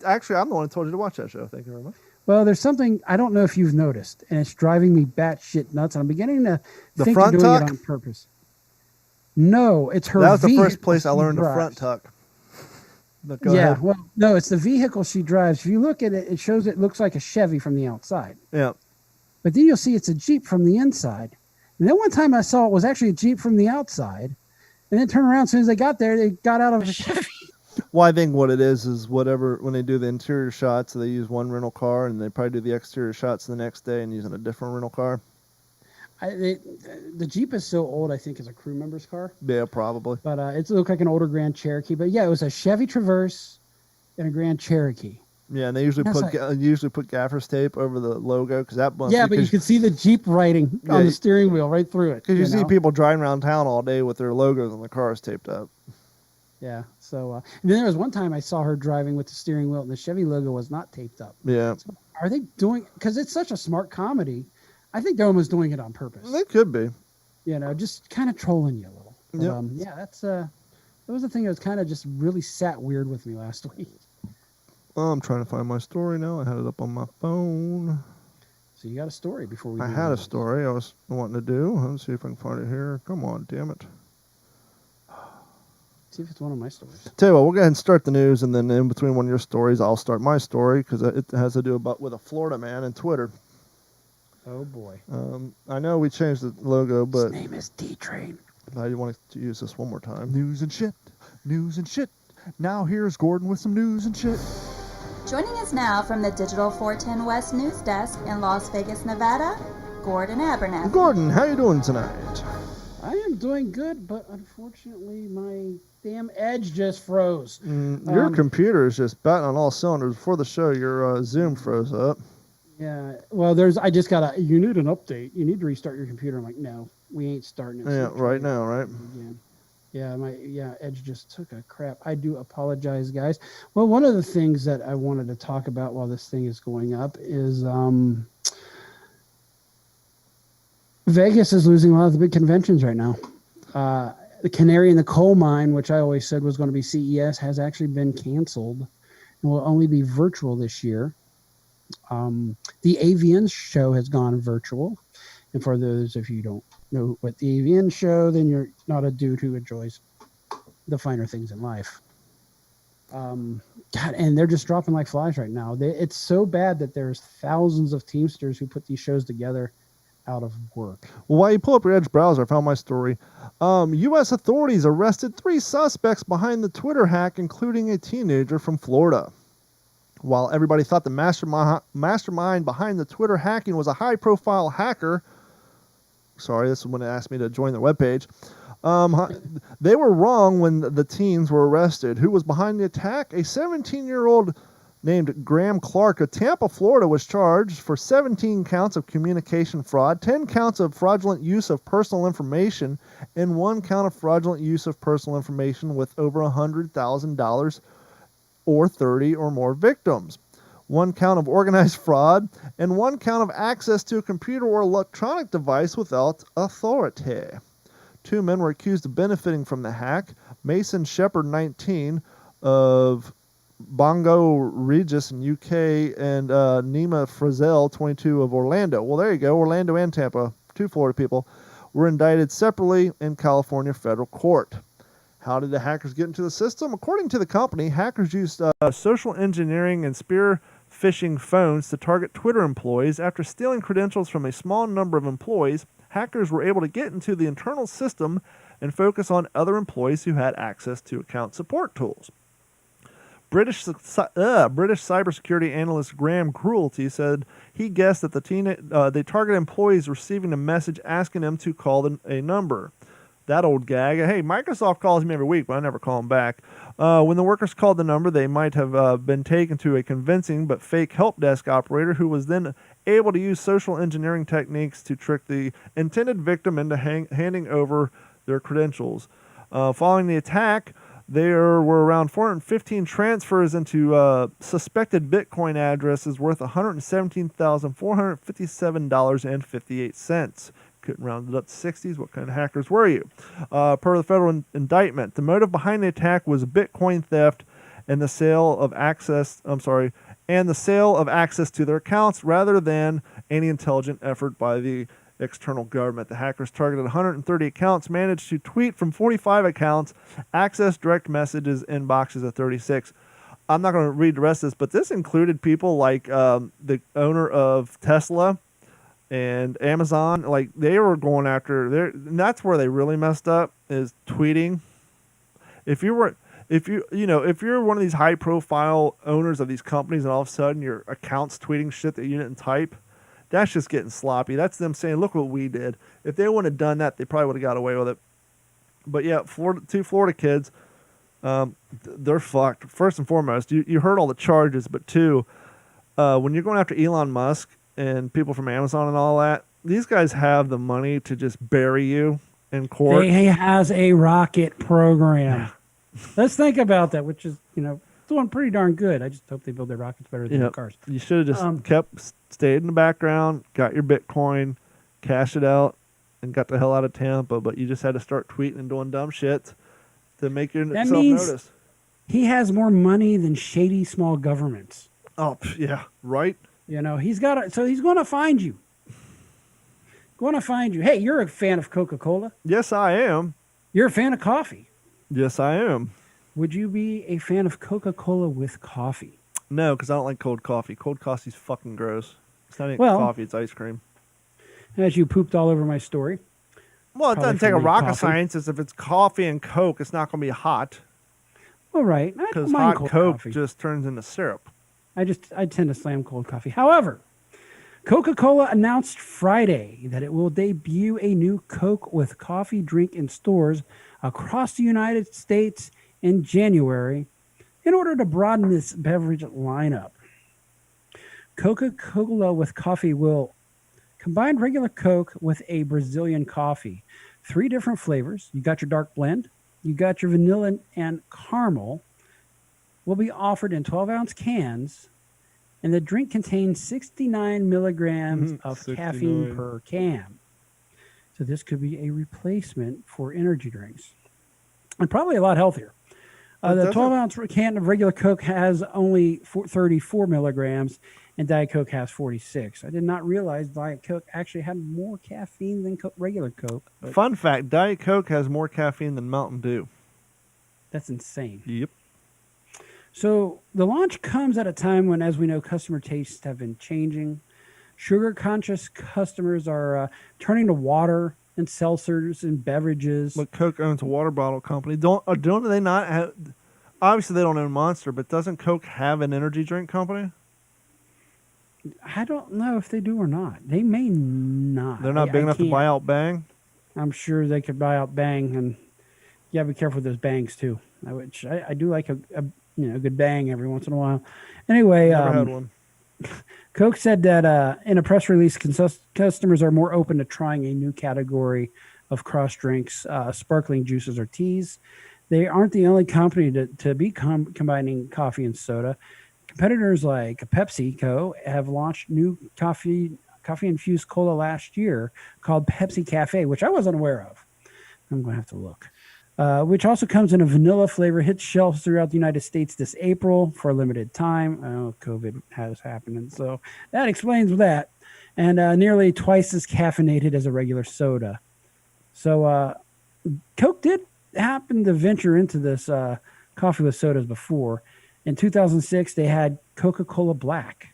the one who told you to watch that show. Thank you very much. Well, there's something, I don't know if you've noticed, and it's driving me batshit nuts, and I'm beginning to think front you're doing tuck? it on purpose. No, it's her That was the vehicle first place I she learned the drives. front tuck. But go Yeah, ahead. well, no, it's the vehicle she drives. If you look at it, it shows it looks like a Chevy from the outside. Yeah. But then you'll see it's a Jeep from the inside. And then one time I saw it was actually a Jeep from the outside. And then turn around, as soon as they got there, they got out of a Chevy. Well, I think what it is whatever, when they do the interior shots, they use one rental car, and they probably do the exterior shots the next day and using a different rental car. The Jeep is so old, I think, it's a crew member's car. Yeah, probably. But it looked like an older Grand Cherokee. But yeah, it was a Chevy Traverse and a Grand Cherokee. Yeah, and they usually put gaffer's tape over the logo because that must. Yeah, but you could see the Jeep writing on the steering wheel right through it. Because you see know? people driving around town all day with their logos on the cars taped up. Yeah. So and then there was one time I saw her driving with the steering wheel and the Chevy logo was not taped up. Yeah. So are they doing? Because it's such a smart comedy. I think they're almost doing it on purpose. They could be. Just kind of trolling you a little. But, Yep. yeah, that was the thing that was kind of just really sat weird with me last week. Well, I'm trying to find my story now. I had it up on my phone. So you got a story before we? I had a story I was wanting to do. Let's see if I can find it here. Come on, damn it. See if it's one of my stories. Tell you what, we'll go ahead and start the news, and then in between one of your stories, I'll start my story because it has to do with a Florida man and Twitter. Oh boy. I know we changed the logo, His but name is D-Train. I want to use this one more time. News and shit. News and shit. Now here's Gordon with some news and shit. Joining us now from the Digital 410 West News Desk in Las Vegas, Nevada, Gordon Abernathy. Gordon, how you doing tonight? I am doing good, but unfortunately my damn Edge just froze. Your computer is just batting on all cylinders. Before the show, your Zoom froze up. Yeah. Well, I just got you need an update. You need to restart your computer. I'm like, no, we ain't starting it. Yeah, So right now, right? Again. Yeah, Edge just took a crap. I do apologize, guys. Well, one of the things that I wanted to talk about while this thing is going up is Vegas is losing a lot of the big conventions right now. The Canary in the Coal Mine, which I always said was going to be CES, has actually been canceled and will only be virtual this year. The AVN show has gone virtual. And for those of you who don't know what the AVN show, then you're not a dude who enjoys the finer things in life. God, and they're just dropping like flies right now. It's so bad that there's thousands of Teamsters who put these shows together out of work. Well, while you pull up your Edge browser, I found my story. U.S. authorities arrested 3 suspects behind the Twitter hack, including a teenager from Florida. While everybody thought the mastermind behind the Twitter hacking was a high-profile hacker, sorry, this is when it asked me to join the webpage, they were wrong when the teens were arrested. Who was behind the attack? A 17-year-old named Graham Clark of Tampa, Florida, was charged for 17 counts of communication fraud, 10 counts of fraudulent use of personal information, and 1 count of fraudulent use of personal information with over $100,000 or 30 or more victims. 1 count of organized fraud, and 1 count of access to a computer or electronic device without authority. 2 men were accused of benefiting from the hack. Mason Shepard, 19, of Bongo Regis in UK, and Nima Frizzell, 22, of Orlando. Well, there you go. Orlando and Tampa, 2 Florida people, were indicted separately in California federal court. How did the hackers get into the system? According to the company, hackers used social engineering and spear phishing phones to target Twitter employees. After stealing credentials from a small number of employees, hackers were able to get into the internal system and focus on other employees who had access to account support tools. British cybersecurity analyst Graham Cruelty said he guessed that they targeted employees receiving a message asking them to call a number. That old gag. Hey, Microsoft calls me every week, but I never call them back. When the workers called the number, they might have been taken to a convincing but fake help desk operator who was then able to use social engineering techniques to trick the intended victim into handing over their credentials. Following the attack, there were around 415 transfers into suspected Bitcoin addresses worth $117,457.58. Couldn't round it up to 60s. What kind of hackers were you? Per the federal indictment, the motive behind the attack was Bitcoin theft and the sale of access. to their accounts rather than any intelligent effort by the external government. The hackers targeted 130 accounts, managed to tweet from 45 accounts, access direct messages inboxes of 36. I'm not going to read the rest of this, but this included people like the owner of Tesla and Amazon. Like, they were going after and that's where they really messed up, is tweeting. If you're one of these high profile owners of these companies and all of a sudden your account's tweeting shit that you didn't type, that's just getting sloppy. That's them saying, look what we did. If they wouldn't have done that, they probably would have got away with it. But yeah, 2 Florida kids, they're fucked. First and foremost, you heard all the charges, but 2, when you're going after Elon Musk and people from Amazon and all that, these guys have the money to just bury you in court. He has a rocket program. Let's think about that, which is, doing pretty darn good. I just hope they build their rockets better than their cars. You should have just stayed in the background, got your Bitcoin, cashed it out, and got the hell out of Tampa. But you just had to start tweeting and doing dumb shit to make yourself notice. He has more money than shady small governments. Oh, yeah, right? He's got so he's going to find you. Hey, you're a fan of Coca-Cola? Yes, I am. You're a fan of coffee? Yes, I am. Would you be a fan of Coca-Cola with coffee? No, because I don't like cold coffee. Cold coffee's fucking gross. It's not even coffee, it's ice cream. as you pooped all over my story. Well, it Probably doesn't take a from the rocket coffee. science. As if it's coffee and Coke, it's not going to be hot All right, I don't because mind hot cold Coke coffee. just turns into syrup. I tend to slam cold coffee. However, Coca-Cola announced Friday that it will debut a new Coke with coffee drink in stores across the United States in January in order to broaden this beverage lineup. Coca-Cola with coffee will combine regular Coke with a Brazilian coffee. 3 different flavors. You got your dark blend, you got your vanilla and caramel, will be offered in 12-ounce cans, and the drink contains 69 milligrams of 69. caffeine per can. So this could be a replacement for energy drinks, and probably a lot healthier. The 12-ounce can of regular Coke has only 34 milligrams, and Diet Coke has 46. I did not realize Diet Coke actually had more caffeine than regular Coke. But Fun fact: Diet Coke has more caffeine than Mountain Dew. that's insane. Yep. So the launch comes at a time when, as we know, customer tastes have been changing. Sugar-conscious customers are turning to water and seltzers and beverages. But Coke owns a water bottle company. Don't they not have? Obviously, they don't own Monster, but doesn't Coke have an energy drink company? I don't know if they do or not. They may not. They're not big enough to buy out Bang. I'm sure they could buy out Bang, and you gotta be careful with those bangs too. Which I do like a good bang every once in a while. Anyway, Never had one. Coke said that in a press release, customers are more open to trying a new category of cross drinks, sparkling juices or teas. They aren't the only company to be combining coffee and soda. Competitors like PepsiCo have launched new coffee infused cola last year called Pepsi Cafe, which I wasn't aware of. I'm going to have to look. Which also comes in a vanilla flavor, hits shelves throughout the United States this April for a limited time. Oh, COVID has happened, and so that explains that. And nearly twice as caffeinated as a regular soda. So Coke did happen to venture into this coffee with sodas before. In 2006, they had Coca-Cola Black.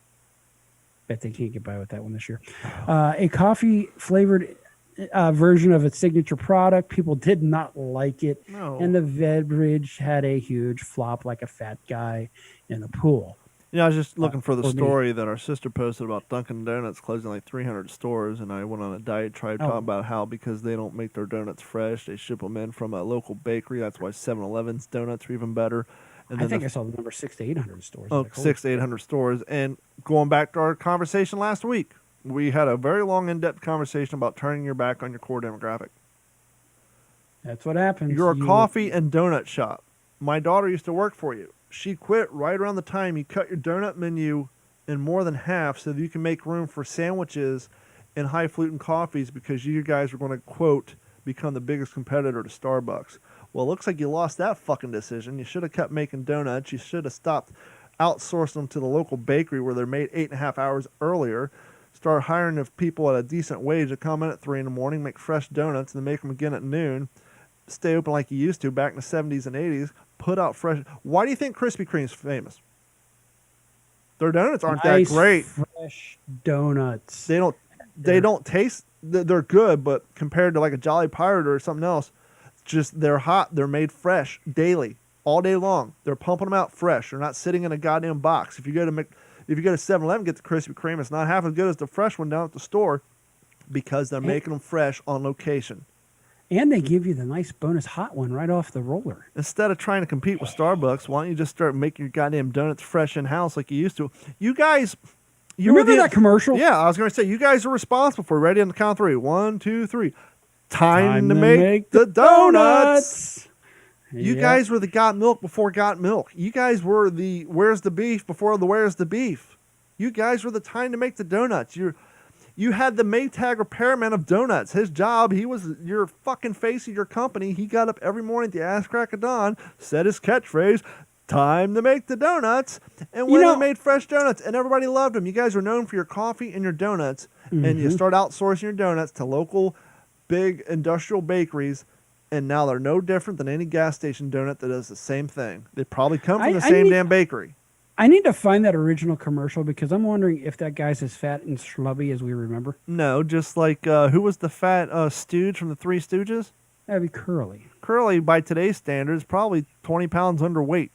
Bet they can't get by with that one this year. A coffee-flavored version of its signature product. People did not like it. No. And the beverage had a huge flop like a fat guy in a pool. Yeah, I was just looking for the for me. story that our sister posted about Dunkin' Donuts closing like 300 stores, and I went on a diatribe talking about how because they don't make their donuts fresh, they ship them in from a local bakery. That's why 7-Eleven's donuts are even better. And I think I saw the number 600 to 800 stores. Oh, Like, holy 600 to 800 stores. And going back to our conversation last week, we had a very long, in-depth conversation about turning your back on your core demographic. That's what happens. You're a coffee and donut shop. My daughter used to work for you. She quit right around the time you cut your donut menu in more than half so that you can make room for sandwiches and highfalutin coffees because you guys were going to, quote, become the biggest competitor to Starbucks. Well, it looks like you lost that fucking decision. You should have kept making donuts. You should have stopped outsourcing them to the local bakery where they're made 8.5 hours earlier. Start hiring of people at a decent wage to come in at 3 in the morning, make fresh donuts, and then make them again at noon. Stay open like you used to back in the 70s and 80s. Put out fresh. Why do you think Krispy Kreme's famous? Their donuts aren't nice, that great. Fresh donuts. They don't taste. They're good, but compared to like a Jolly Pirate or something else, just they're hot. They're made fresh daily, all day long. They're pumping them out fresh. They're not sitting in a goddamn box. If you go to 7-Eleven, get the Krispy Kreme, it's not half as good as the fresh one down at the store because they're making them fresh on location. And they give you the nice bonus hot one right off the roller. Instead of trying to compete with Starbucks, why don't you just start making your goddamn donuts fresh in-house like you used to? You guys... You remember that commercial? Yeah, I was going to say, you guys are responsible for it. Ready on the count of 3. 1, 2, 3. Time to make the donuts. You guys were the got milk before got milk. You guys were the where's the beef before the where's the beef. You guys were the time to make the donuts. You had the Maytag repairman of donuts. His job, he was your fucking face of your company. He got up every morning at the ass crack of dawn, said his catchphrase, time to make the donuts, and went and made fresh donuts, and everybody loved them. You guys were known for your coffee and your donuts, and you start outsourcing your donuts to local big industrial bakeries, and now they're no different than any gas station donut that does the same thing. They probably come from the same damn bakery. I need to find that original commercial because I'm wondering if that guy's as fat and schlubby as we remember. No, just like who was the fat stooge from the Three Stooges? That'd be Curly. Curly, by today's standards, probably 20 pounds underweight.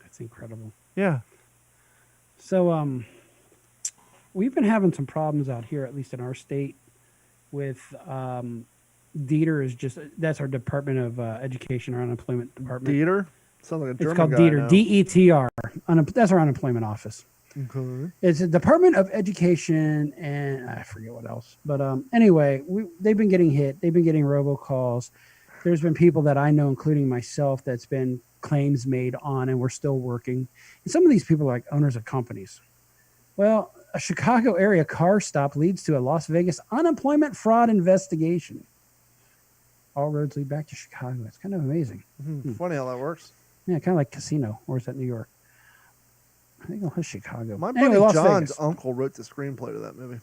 That's incredible. Yeah. So, we've been having some problems out here, at least in our state, with Dieter is just that's our Department of Education or Unemployment Department. Dieter? Sounds like a German It's called guy Dieter, now. DETR. That's our unemployment office. Okay. It's a Department of Education, and I forget what else. But anyway, they've been getting hit. They've been getting robocalls. There's been people that I know, including myself, that's been claims made on, and we're still working. And some of these people are like owners of companies. Well, a Chicago area car stop leads to a Las Vegas unemployment fraud investigation. All roads lead back to Chicago. It's kind of amazing. Funny how that works. Yeah, kind of like Casino. Or is that New York? I think it was Chicago. My Anyway, buddy Las John's Vegas. uncle wrote the screenplay to that movie.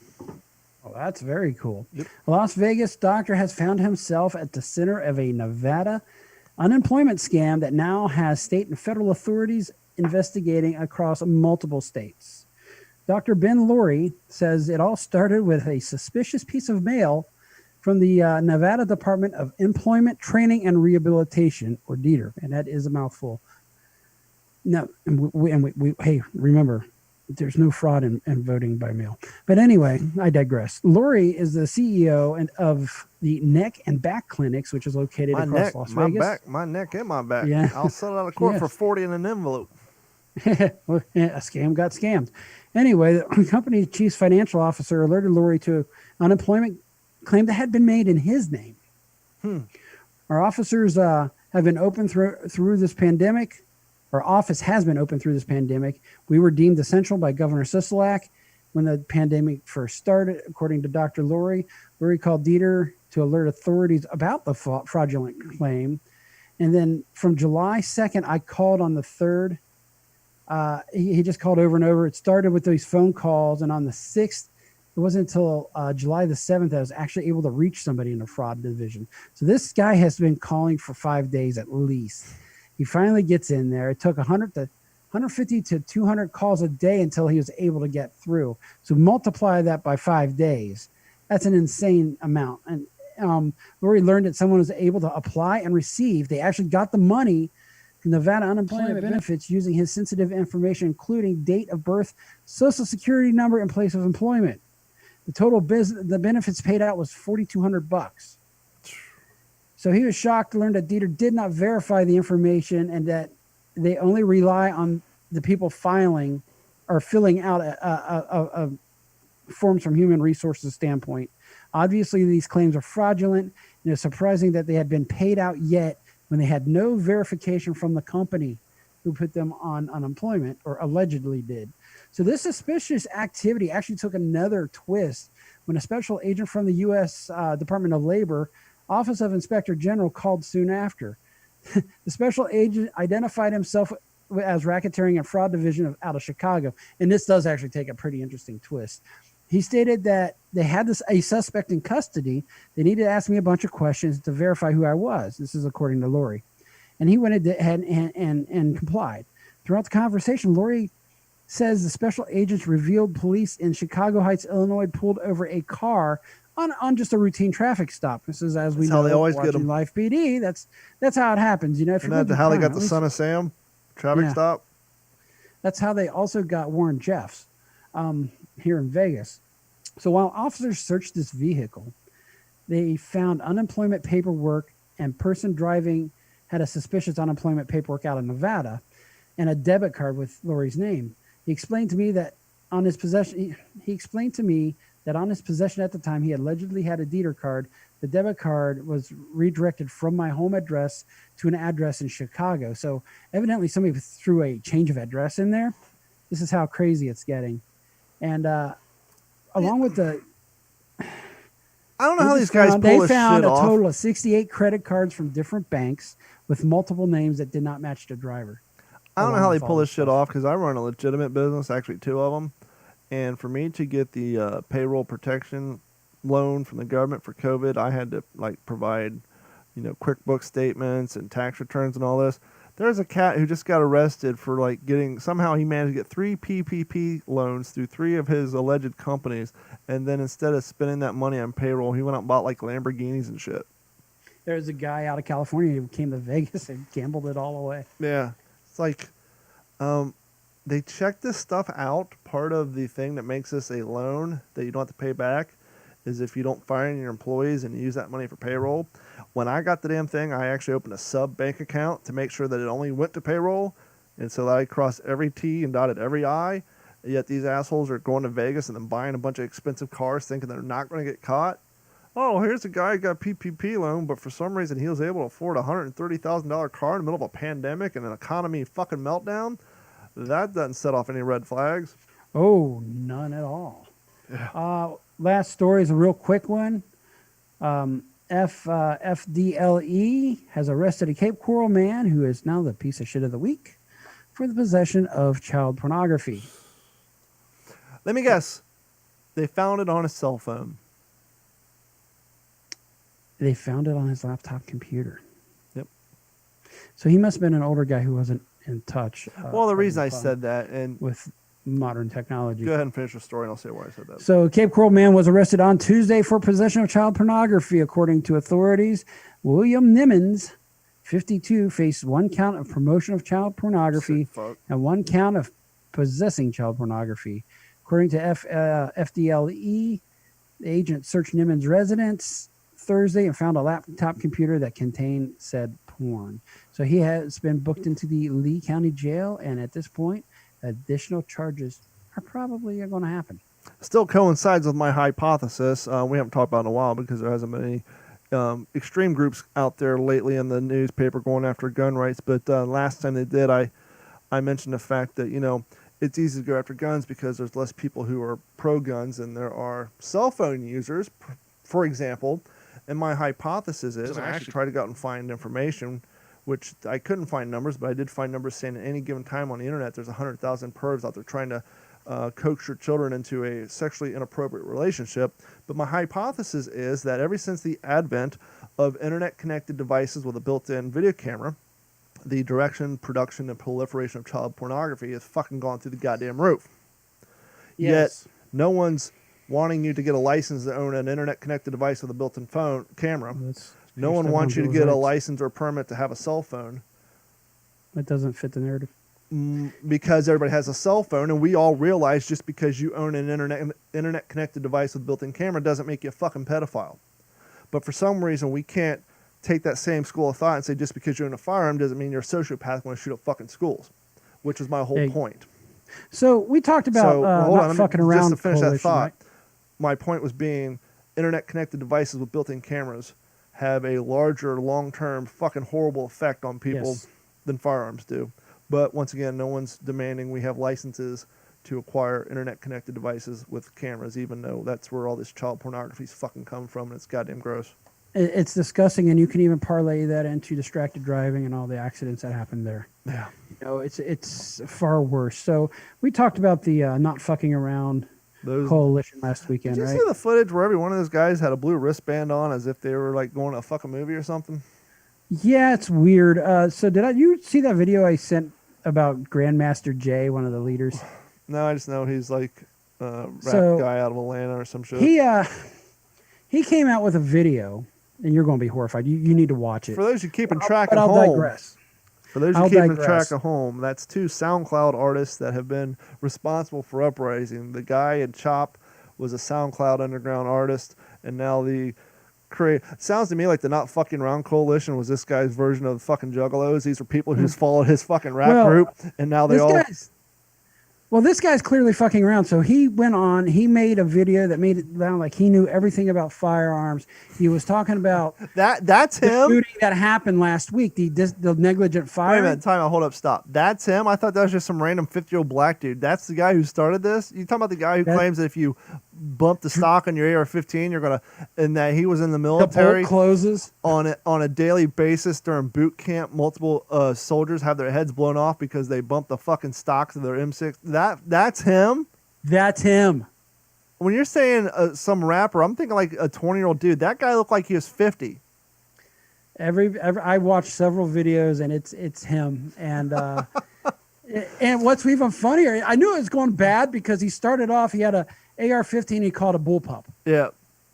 Oh, that's very cool. Yep. A Las Vegas doctor has found himself at the center of a Nevada unemployment scam that now has state and federal authorities investigating across multiple states. Dr. Ben Laurie says it all started with a suspicious piece of mail from the Nevada Department of Employment Training and Rehabilitation, or DETR, and that is a mouthful. No, and we hey, remember, there's no fraud in voting by mail. But anyway, I digress. Lori is the CEO of the Neck and Back Clinics, which is located My across neck, Las my Vegas. back, my neck and my back. Yeah. I'll settle out of court Yes. for 40 in an envelope. Well, a scam got scammed. Anyway, the company's chief financial officer alerted Lori to an unemployment claim that had been made in his name. Our officers have been open through this pandemic. Our office has been open through this pandemic. We were deemed essential by Governor Sisolak when the pandemic first started, according to Dr. Lori. Lori called Dieter to alert authorities about the fraudulent claim. And then from July 2nd, I called on the 3rd. He just called over and over. It started with these phone calls. And on the 6th, it wasn't until July the 7th that I was actually able to reach somebody in the fraud division. So this guy has been calling for 5 days at least. He finally gets in there. It took 150 to 200 calls a day until he was able to get through. So multiply that by 5 days. That's an insane amount. And Lori learned that someone was able to apply and receive. They actually got the money from Nevada unemployment benefits using his sensitive information, including date of birth, social security number, and place of employment. The total the benefits paid out was $4,200. So he was shocked to learn that Dieter did not verify the information and that they only rely on the people filing or filling out a forms from human resources standpoint. Obviously, these claims are fraudulent, and it's surprising that they had been paid out yet when they had no verification from the company who put them on unemployment or allegedly did. So this suspicious activity actually took another twist when a special agent from the U.S. Department of Labor Office of Inspector General called soon after. The special agent identified himself as racketeering and fraud division out of Chicago. And this does actually take a pretty interesting twist. He stated that they had a suspect in custody. They needed to ask me a bunch of questions to verify who I was. This is according to Lori. And he went ahead and complied. Throughout the conversation, Lori says the special agents revealed police in Chicago Heights, Illinois, pulled over a car on just a routine traffic stop. This is as we know. how they always get watching 'em. Life PD. That's how it happens. You know, if Isn't you're that good how they crime, got at the least- Son of Sam traffic Yeah. stop? That's how they also got Warren Jeffs here in Vegas. So while officers searched this vehicle, they found unemployment paperwork, and person driving had a suspicious unemployment paperwork out of Nevada and a debit card with Lori's name. He explained to me that on his possession, at the time, he allegedly had a Dieter card. The debit card was redirected from my home address to an address in Chicago. So evidently somebody threw a change of address in there. This is how crazy it's getting. And along with the... I don't know how these guys pull they this found shit a off. total of 68 credit cards from different banks with multiple names that did not match the driver. I don't know along how they with pull all this this shit stuff. off because I run a legitimate business, actually 2 of them. And for me to get the payroll protection loan from the government for COVID, I had to provide, QuickBooks statements and tax returns and all this. There's a cat who just got arrested for like somehow he managed to get 3 PPP loans through 3 of his alleged companies, and then instead of spending that money on payroll, he went out and bought like Lamborghinis and shit. There's a guy out of California who came to Vegas and gambled it all away. Yeah, it's like they check this stuff out. Part of the thing that makes this a loan that you don't have to pay back is if you don't fire any of your employees and you use that money for payroll. When I got the damn thing, I actually opened a sub bank account to make sure that it only went to payroll, and so that I crossed every T and dotted every I. Yet these assholes are going to Vegas and then buying a bunch of expensive cars thinking they're not going to get caught. Oh, here's a guy who got a PPP loan, but for some reason he was able to afford a $130,000 car in the middle of a pandemic and an economy fucking meltdown. That doesn't set off any red flags. Oh, none at all. Last story is a real quick one. FDLE has arrested a Cape Coral man who is now the piece of shit of the week for the possession of child pornography. Let me guess. They found it on his cell phone. They found it on his laptop computer. Yep. So he must have been an older guy who wasn't in touch. Well, the reason I said that, and with modern technology. Go ahead and finish your story, and I'll say why I said that. So, Cape Coral man was arrested on Tuesday for possession of child pornography, according to authorities. William Nimmons, 52, faced 1 count of promotion of child pornography and 1 count of possessing child pornography. According to FDLE, the agent searched Nimmons' residence Thursday and found a laptop computer that contained said porn. So he has been booked into the Lee County Jail, and at this point, additional charges are probably going to happen. Still coincides with my hypothesis. We haven't talked about it in a while because there hasn't been any extreme groups out there lately in the newspaper going after gun rights. But last time they did, I mentioned the fact that, it's easy to go after guns because there's less people who are pro-guns than there are cell phone users, for example. And my hypothesis is, I actually tried to go out and find information, which I couldn't find numbers, but I did find numbers saying at any given time on the internet, there's 100,000 pervs out there trying to coax your children into a sexually inappropriate relationship. But my hypothesis is that ever since the advent of internet-connected devices with a built-in video camera, the direction, production, and proliferation of child pornography has fucking gone through the goddamn roof. Yes. Yet, no one's wanting you to get a license to own an internet-connected device with a built-in phone camera. No one wants you to get a license or permit to have a cell phone. That doesn't fit the narrative. Because everybody has a cell phone, and we all realize just because you own an internet-connected device with built-in camera doesn't make you a fucking pedophile. But for some reason, we can't take that same school of thought and say just because you own a firearm doesn't mean you're a sociopath when you shoot up fucking schools, which is my whole point. So we talked about not fucking around. Just to finish that thought, right? My point was being internet-connected devices with built-in cameras have a larger, long-term, fucking horrible effect on people than firearms do. But once again, no one's demanding we have licenses to acquire internet-connected devices with cameras, even though that's where all this child pornography's fucking come from, and it's goddamn gross. It's disgusting, and you can even parlay that into distracted driving and all the accidents that happen there. Yeah. It's far worse. So we talked about the not fucking around coalition last weekend, Did you right? see the footage where every one of those guys had a blue wristband on as if they were like going to a fucking movie or something? Yeah, it's weird. So you see that video I sent about Grandmaster Jay, one of the leaders? No, I just know he's like a rap guy out of Atlanta or some shit. He came out with a video, and you're going to be horrified. You need to watch it. For those who keeping track but at I'll home, digress. For those who keeping track at home, that's 2 SoundCloud artists that have been responsible for uprising. The guy in Chop was a SoundCloud underground artist, and now sounds to me like the Not Fucking Around Coalition was this guy's version of the fucking Juggalos. These were people who just followed his fucking rap group, and now they all... Well, this guy's clearly fucking around. So he went on, he made a video that made it sound like he knew everything about firearms. He was talking about that's the him shooting that happened last week, the negligent fire. Wait a minute, time out, hold up, stop. That's him? I thought that was just some random 50-year-old black dude. That's the guy who started this? You talking about the guy who claims that if you bump the stock on your AR-15, you're going to, and that he was in the military the bolt closes on a daily basis during boot camp. Multiple soldiers have their heads blown off because they bumped the fucking stocks of their M6. That's him? That's him. When you're saying some rapper, I'm thinking like a 20-year-old dude. That guy looked like he was 50. Every I watched several videos, and it's him. And and what's even funnier, I knew it was going bad because he started off. He had a AR-15. He called a bullpup. Yeah.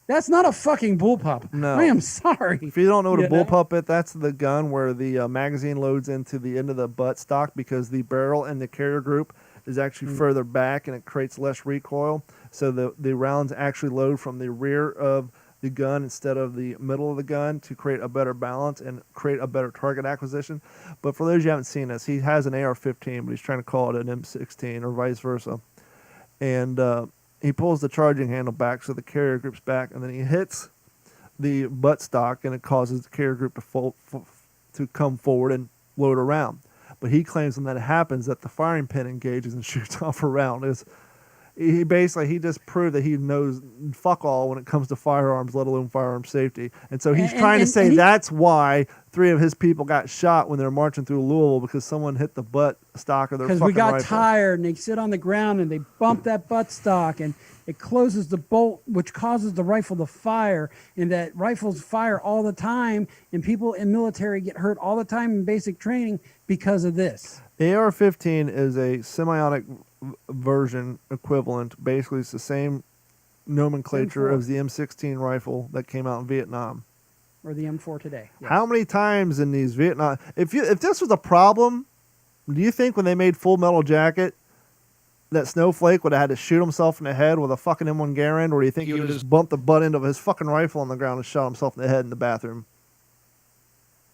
That's not a fucking bullpup. No. I am sorry. If you don't know what a You know? bullpup is, that's the gun where the magazine loads into the end of the buttstock because the barrel in the carrier group is actually further back and it creates less recoil. So the rounds actually load from the rear of the gun instead of the middle of the gun to create a better balance and create a better target acquisition. But for those you haven't seen this, he has an AR-15, but he's trying to call it an M16 or vice versa. And he pulls the charging handle back so the carrier group's back, and then he hits the buttstock, and it causes the carrier group to come forward and load around. But he claims when that happens that the firing pin engages and shoots off a round. He just proved that he knows fuck all when it comes to firearms, let alone firearm safety. And so he's trying to say that's why 3 of his people got shot when they were marching through Louisville because someone hit the butt stock of their fucking Because we got rifle. tired and they sit on the ground and they bump that butt stock and it closes the bolt, which causes the rifle to fire. And that rifles fire all the time. And people in military get hurt all the time in basic training because of this. AR-15 is a semiotic version equivalent. Basically, it's the same nomenclature as the M16 rifle that came out in Vietnam. Or the M4 today. Yes. How many times in these Vietnam... If this was a problem, do you think when they made Full Metal Jacket that Snowflake would have had to shoot himself in the head with a fucking M1 Garand, or do you think he would have just bumped the butt end of his fucking rifle on the ground and shot himself in the head in the bathroom?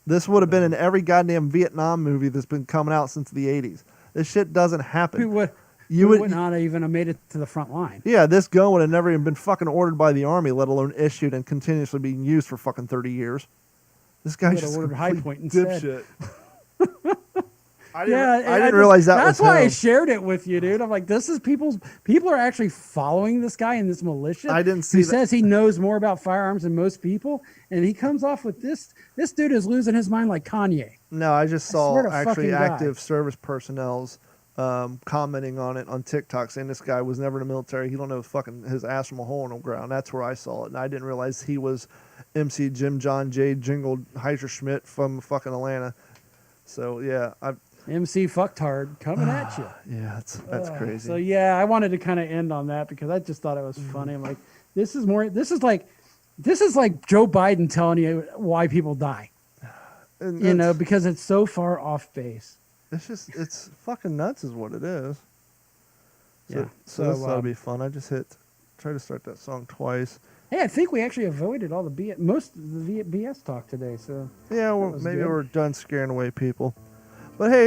This would have been in every goddamn Vietnam movie that's been coming out since the 80s. This shit doesn't happen. We would not even have made it to the front line. Yeah, this gun would have never even been fucking ordered by the Army, let alone issued and continuously being used for fucking 30 years. This guy's Would have just ordered a High complete Point instead. dipshit. I Yeah, didn't realize that That's was why I him. shared it with you, dude. I'm like, this is people are actually following this guy in this militia. I didn't see He that. says he knows more about firearms than most people, and he comes off with this. This dude is losing his mind like Kanye. No, I just saw swear to actually fucking God. active service personnel's commenting on it on TikTok, saying this guy was never in the military. He don't know fucking his ass from a hole in the ground. That's where I saw it, and I didn't realize he was MC Jim John J. Jingle Heiserschmidt from fucking Atlanta. So yeah, MC Fucktard coming at you. yeah, that's crazy. So yeah, I wanted to kind of end on that because I just thought it was funny. I'm like, this is like Joe Biden telling you why people die. And You know, because it's so far off base. it's fucking nuts, is what it is. So, Yeah. so this ought to um, be fun. I just try to start that song twice. Hey, I think we actually avoided all the most of the BS talk today. So Yeah, well, was maybe good. we're done scaring away people. But hey,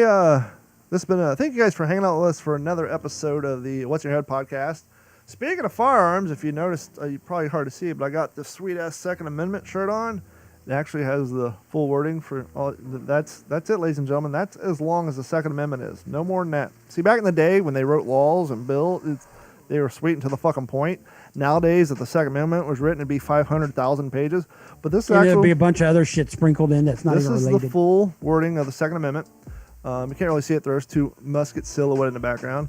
this has been thank you guys for hanging out with us for another episode of the What's Your Head podcast. Speaking of firearms, if you noticed, you probably hard to see it, but I got this sweet ass Second Amendment shirt on. It actually has the full wording for all. That's it, ladies and gentlemen. That's as long as the Second Amendment is. No more than that. See, back in the day when they wrote laws and bills, they were sweet to the fucking point. Nowadays, if the Second Amendment was written, it'd be 500,000 pages. But this is and there'll actually be a bunch of other shit sprinkled in that's not this even is related. the full wording of the Second Amendment. You can't really see it. There's 2 muskets silhouette in the background.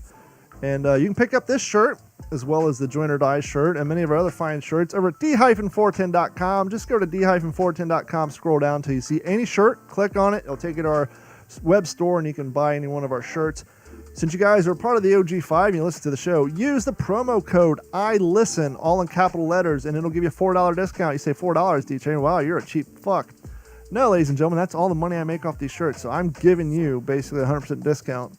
And you can pick up this shirt as well as the Join or Die shirt and many of our other fine shirts over at d-410.com. Just go to d-410.com, scroll down until you see any shirt, click on it. It'll take you to our web store and you can buy any one of our shirts. Since you guys are part of the OG5 and you listen to the show, use the promo code ILISTEN, all in capital letters, and it'll give you a $4 discount. You say $4, D-Train. Wow, you're a cheap fuck. No, ladies and gentlemen, that's all the money I make off these shirts. So I'm giving you basically a 100% discount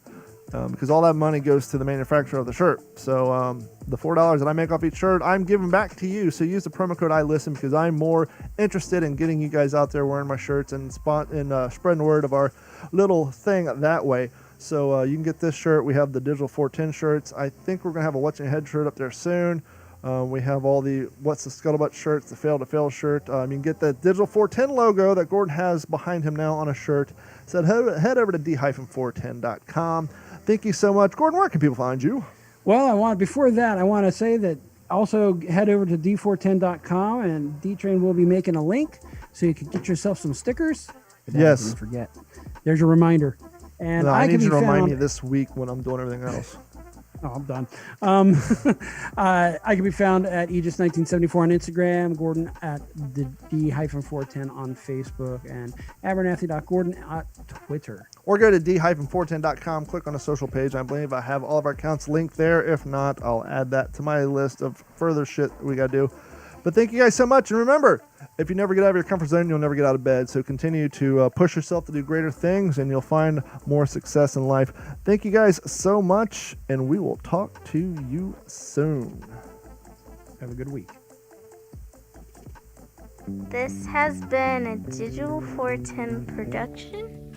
because all that money goes to the manufacturer of the shirt. So the $4 that I make off each shirt, I'm giving back to you. So use the promo code ILISTEN because I'm more interested in getting you guys out there wearing my shirts and spreading the word of our little thing that way. So you can get this shirt. We have the Digital 410 shirts. I think we're going to have a What's in Your Head shirt up there soon. We have all the What's the Scuttlebutt shirts, the Fail to Fail shirt. You can get the Digital 410 logo that Gordon has behind him now on a shirt. So head over to d-410.com. Thank you so much. Gordon, where can people find you? Well, before that, I want to say that also head over to d410.com and D-Train will be making a link so you can get yourself some stickers. If that Yes. I didn't forget. There's your reminder. And No, I can need be you to remind found- me this week when I'm doing everything else. Oh, I'm done. I can be found at Aegis1974 on Instagram, Gordon at the D-410 on Facebook, and Abernathy.Gordon at Twitter. Or go to d-410.com, click on the social page. I believe I have all of our accounts linked there. If not, I'll add that to my list of further shit that we got to do. But thank you guys so much. And remember, if you never get out of your comfort zone, you'll never get out of bed. So continue to push yourself to do greater things, and you'll find more success in life. Thank you guys so much, and we will talk to you soon. Have a good week. This has been a Digital 410 production.